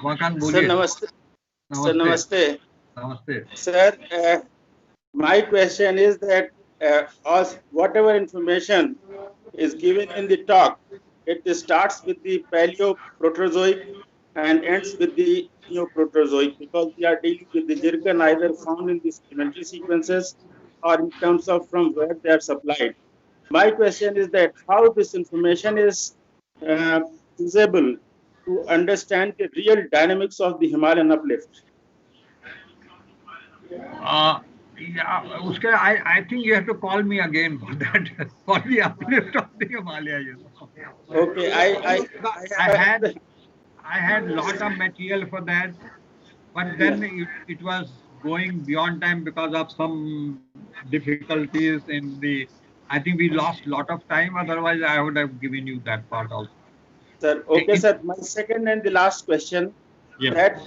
वकान Sir, बोलिए namaste. Sir, नमस्ते namaste. नमस्ते Sir, my question is that whatever information is given in the talk, it starts with the Paleoproterozoic and ends with the Neoproterozoic, because we are dealing with the zircon either found in the sedimentary sequences or in terms of from where they are supplied. My question is that how this information is feasible to understand the real dynamics of the Himalayan uplift. Yeah, उसके I think you have to call me again for that for the uplift of the Himalayas. Okay, I had lot of material for that, but then it was going beyond time because of some difficulties in the. I think we lost lot of time. Otherwise, I would have given you that part also. Sir, okay, sir. My second and the last question, that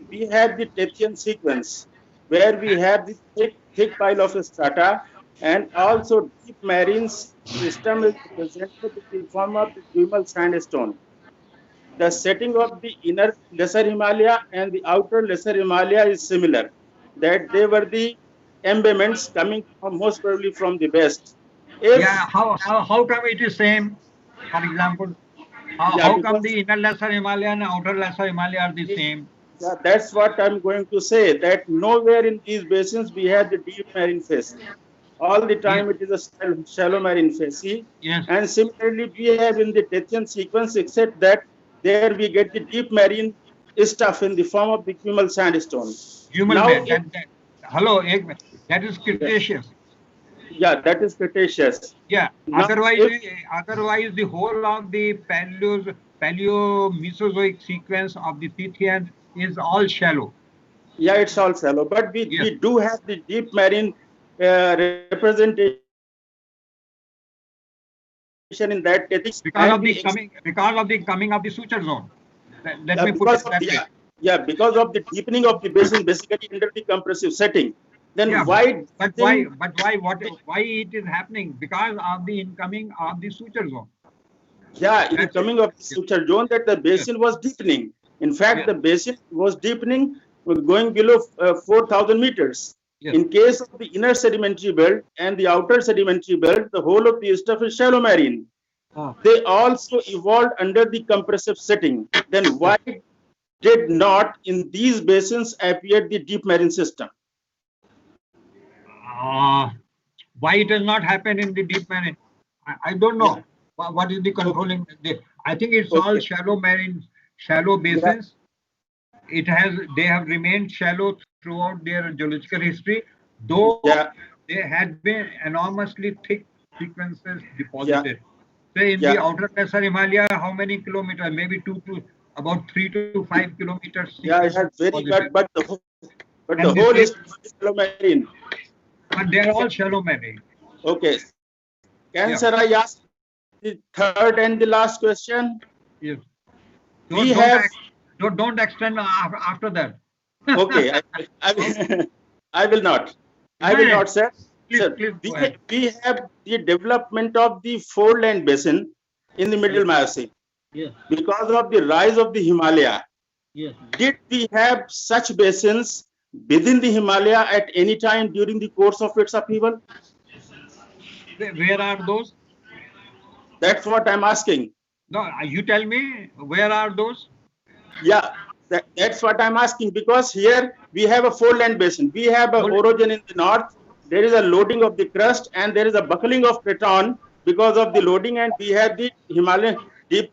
we have the Tethyan sequence, where we have the thick pile of strata, and also deep marine system is represented in the form of the Duimal sandstone. The setting of the inner Lesser Himalaya and the outer Lesser Himalaya is similar, that they were the embedments coming from most probably from the west. If Yeah, how come it is same? For example, yeah, how come because the inner lesser Himalaya and outer lesser Himalaya are the same? yeah, that's what I'm going to say. That nowhere in these basins we have the deep marine facies. All the Yes, time it is a shallow marine facies. yes. And similarly, we have in the Tethyan sequence, except that there we get the deep marine stuff in the form of the Kumul sandstone. Human Now, man. Hello, that is yeah, Cretaceous. yeah, that is Cretaceous. Yeah. Now, Otherwise, if the whole of the Paleo Mesozoic sequence of the Tethyan is all shallow. yeah, it's all shallow, but Yes. we do have the deep marine representation in that Tethys Because and of the coming of the suture zone. Let me put because it of that the way. because of the deepening of the basin, basically under the compressive setting. Then Yeah, why but thing? why it is happening? Because of the incoming of the suture zone. Yeah, in That's it. coming of the Yes. suture zone, that the basin was deepening. In fact, Yes. the basin was deepening, going below 4,000 meters. Yes. In case of the inner sedimentary belt and the outer sedimentary belt, the whole of the stuff is shallow marine. They also evolved under the compressive setting. Then why did not in these basins appear the deep marine system? Why it has not happened in the deep marine? I don't know. What is the controlling? I think it's all Okay. shallow marine, shallow Yeah. basins. They have remained shallow throughout their geological history, though Yeah. there had been enormously thick sequences Yeah. deposited. Say in the Yeah. outer lesser Himalaya, how many kilometers? Maybe about 3 to 5 kilometers Yeah. It sequences has very deposited. but the And the whole same, is shallow marine. but they are all shallow marine. Okay. Can Yeah. sir I ask the third and the last question? Yes. We Don't have don't extend after that. okay. I will not. I will not, sir. Please, Sir, please go ahead. we have the development of the foreland basin in the middle Miocene Yes. because of the rise of the Himalaya. Yes. Did we have such basins within the Himalaya at any time during the course of its upheaval? Where are those? That's what I'm asking. No, you tell me. Where are those? Yeah, that's what I'm asking, because here we have a foreland basin. We have a orogen in the north. There is a loading of the crust and there is a buckling of Creton because of the loading, and we have the Himalayan deep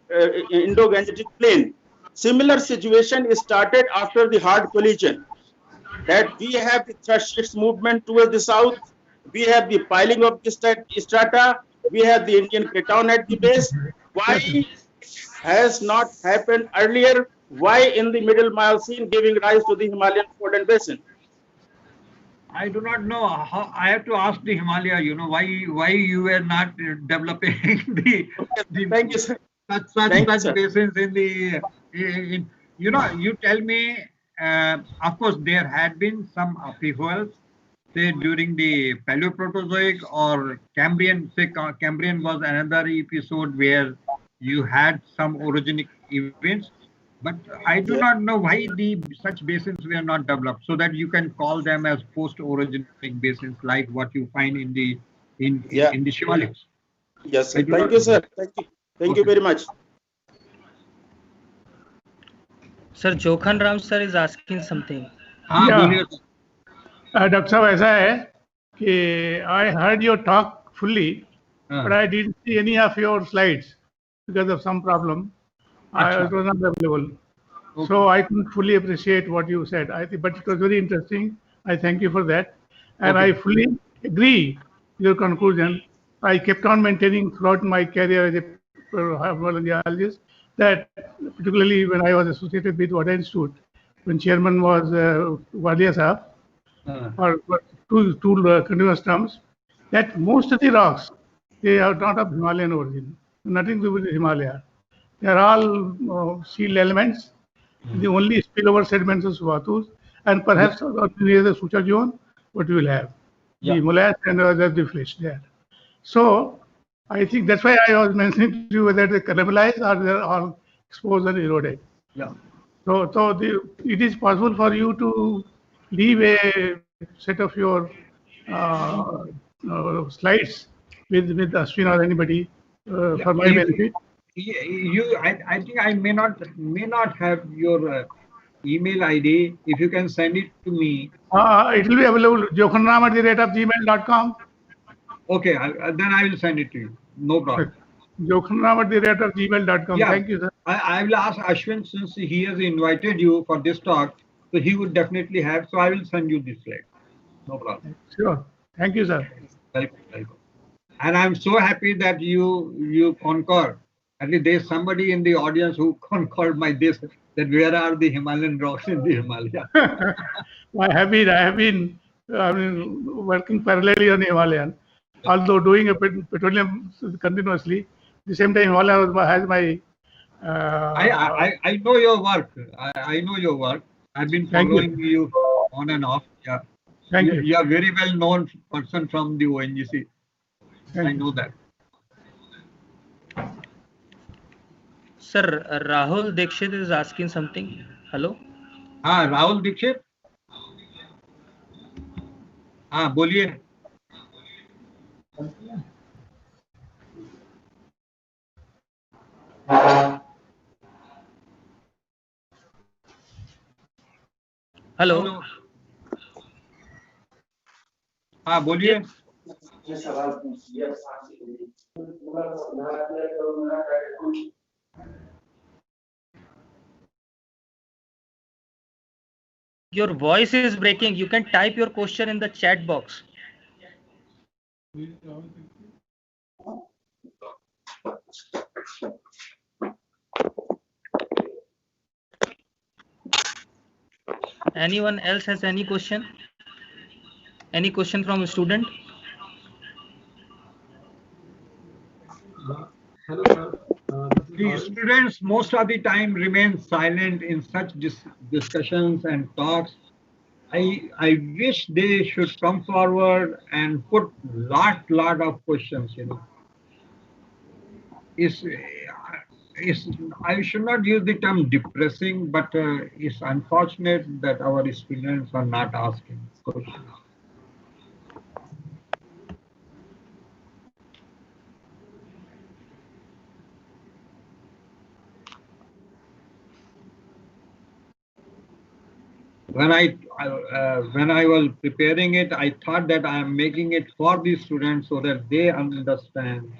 Indo-Gangetic plain. Similar situation is started after the hard collision, that we have the thrust sheets movement towards the south, we have the piling of the strata, we have the Indian Creton at the base. Why has not happened earlier? Why in the middle Miocene giving rise to the Himalayan foreland basin? I do not know. I have to ask the Himalaya. Why you were not developing the Thank you, sir. such basins in the you tell me. Of course, there had been some upheavals, say during the Paleoproterozoic or Cambrian. Say Cambrian was another episode where you had some orogenic events. But I do not know why such basins were not developed, so that you can call them as post-orogenic basins, like what you find in the Shivaliks. Yes, sir. Thank you, sir. Thank you very much. Sir, Jokhan Ram sir is asking something. Yeah. Dr. Saab, ऐसा है कि I heard your talk fully, but I didn't see any of your slides because of some problem. It was not available. Okay. So I couldn't fully appreciate what you said. I think, but it was very interesting. I thank you for that. And I fully agree with your conclusion. I kept on maintaining throughout my career as a geologist that, particularly when I was associated with Wada Institute, when chairman was Wadia Saab, or two continuous terms, that most of the rocks, they are not of Himalayan origin, nothing to do with the Himalaya. They are all sealed elements. The only spillover sediments of Suvatus, and perhaps near the suture zone, what we will have. The morass and the flesh there. So I think that's why I was mentioning to you whether they cannibalize or they are all exposed and eroded. Yeah. So it is possible for you to leave a set of your slides with Ashwin or anybody for my benefit. I think I may not have your email ID. If you can send it to me. It will be available jokhanram@gmail.com. Okay, then I will send it to you. No problem. jokhanram@gmail.com. Yeah, Thank you, sir. I will ask Ashwin, since he has invited you for this talk, so he would definitely have. So I will send you this slide. No problem. Sure. Thank you, sir. Welcome. And I'm so happy that you concur. At least there's somebody in the audience who concurred my this, that where are the Himalayan rocks in the Himalaya? I have been working parallelly on Himalayan, although doing a petroleum continuously. At the same time, Himalaya has my. I know your work. I know your work. I've been following you on and off. Yeah. Thank you. You are very well known person from the ONGC. I know that. Sir, Rahul Dixit is asking something. Hello. Rahul Dixit. बोलिए. Hello. बोलिए. Your voice is breaking. You can type your question in the chat box. Anyone else has any question? Any question from a student? Hello, sir. The students most of the time remain silent in such discussions and talks. I wish they should come forward and put lot of questions. I should not use the term depressing, but it's unfortunate that our students are not asking questions. When I was preparing it, I thought that I am making it for the students so that they understand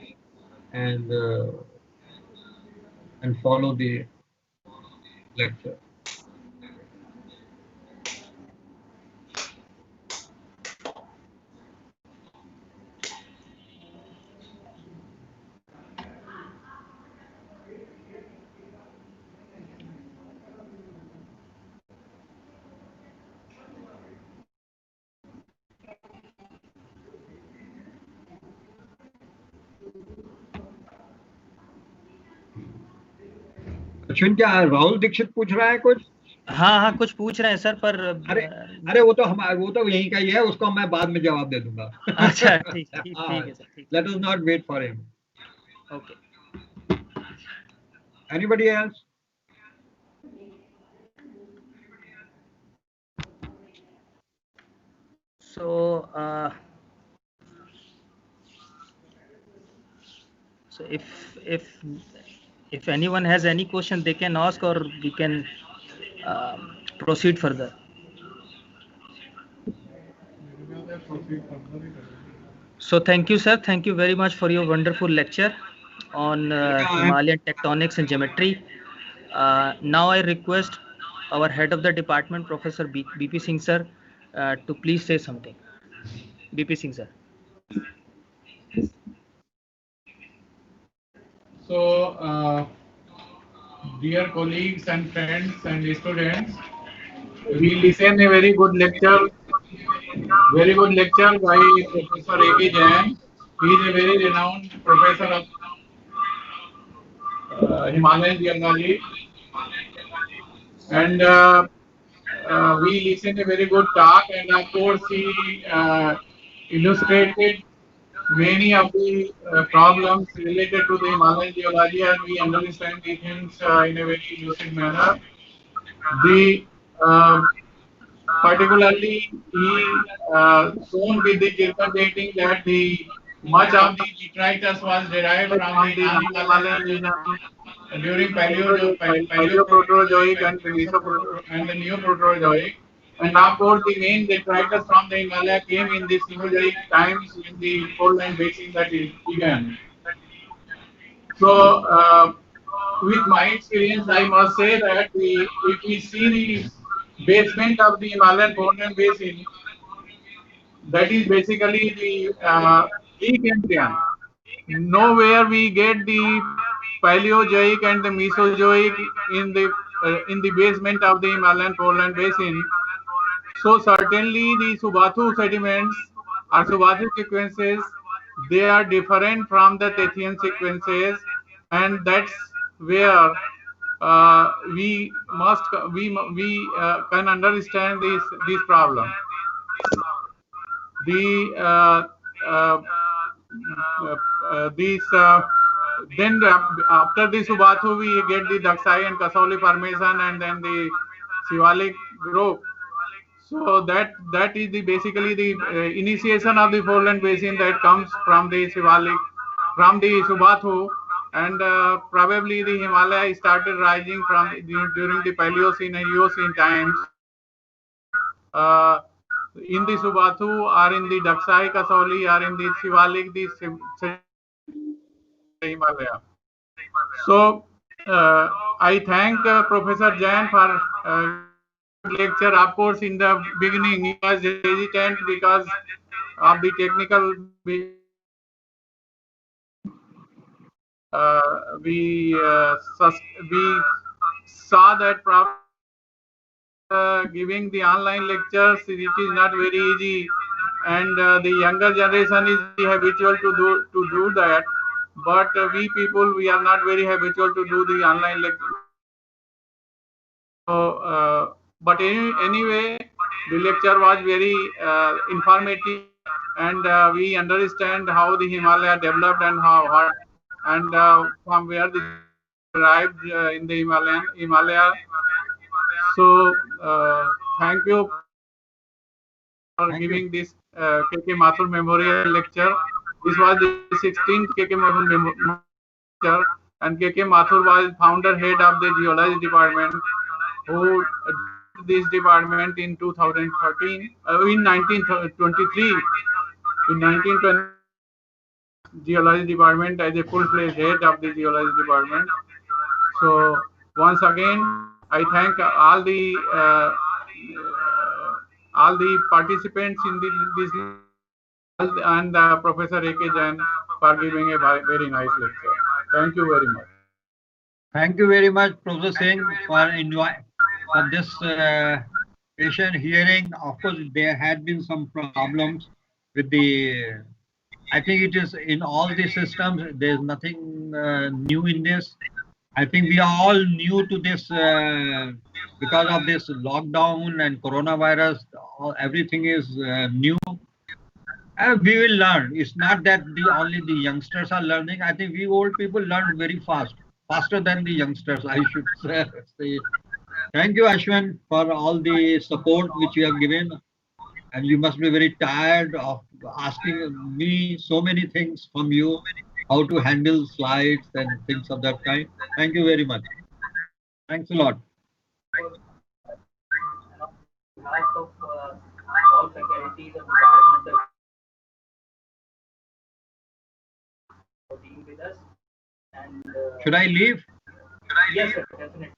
and follow the lecture. Ashwin, क्या राहुल दीक्षित पूछ रहा है कुछ? हाँ कुछ पूछ रहे हैं सर, पर अरे वो तो यहीं का ही है, उसको मैं बाद में जवाब दे दूंगा. अच्छा, ठीक है sir. Let us not wait for him. Okay. Anybody else? So if anyone has any question, they can ask, or we can proceed further. So thank you, sir. Thank you very much for your wonderful lecture on Himalayan tectonics and geometry. Now I request our head of the department, Professor BP Singh sir, to please say something. BP Singh sir. So, dear colleagues and friends and students, we listen a very good lecture by Professor A.K. Jain. He is a very renowned professor of Himalayan geology, and we listened a very good talk, and of course he illustrated many of the problems related to the Himalayan geology, and we understand the things in a very lucid manner. Particularly, he shown with the Kirpan dating that the much of the detritus was derived from the non-Himalayan region during Paleoproterozoic and the Neoproterozoic. And of course, the main detritus from the Himalaya came in the Cenozoic times when the fold-line basin that it began. So, with my experience, I must say that if we see the basement of the Himalayan fold-line basin, that is basically the Precambrian. Nowhere we get the Paleozoic and the Mesozoic in the basement of the Himalayan fold-line basin. So certainly the Subathu sediments or Subathu sequences, they are different from the Tethyan sequences, and that's where we can understand this problem. Then after the Subathu we get the Daksai and Kasauli formation, and then the Shivalik group. So that is basically the initiation of the fold-line basin that comes from the Shivalik, from the Subathu, and probably the Himalaya started rising during the Paleocene and Eocene times. In the Subathu or in the Daksai Kasauli or in the Shivalik, the Himalaya. So I thank Professor Jain for lecture. Of course, in the beginning he was hesitant because of the technical. We saw that problem. Giving the online lectures, it is not very easy, and the younger generation is habitual to do that, but we people, we are not very habitual to do the online lecture. So but anyway, the lecture was very informative, and we understand how the Himalaya developed and from where the arrived in the Himalaya. So thank you for giving this K.K. Mathur Memorial Lecture. This was the 16th K.K. Mathur Memorial Lecture, and K.K. Mathur was founder head of the Geology Department, who did this department in 2013, in 1923. In 1920, Geology Department as a full-fledged head of the Geology Department. So once again, I thank all the participants in this and Professor A.K. Jain for giving a very nice lecture. Thank you very much. Thank you very much, Professor Singh, for this patient hearing. Of course, there had been some problems with the. I think it is in all the systems. There is nothing new in this. I think we are all new to this because of this lockdown and coronavirus. Everything is new. We will learn. It's not that only the youngsters are learning. I think we old people learn very fast, faster than the youngsters, I should say. Thank you, Ashwin, for all the support which you have given. And you must be very tired of asking me so many things from you, how to handle slides and things of that kind. Thank you very much. Thanks a lot. All faculties and departmental for being with us. And should I leave? Yes, sir, definitely.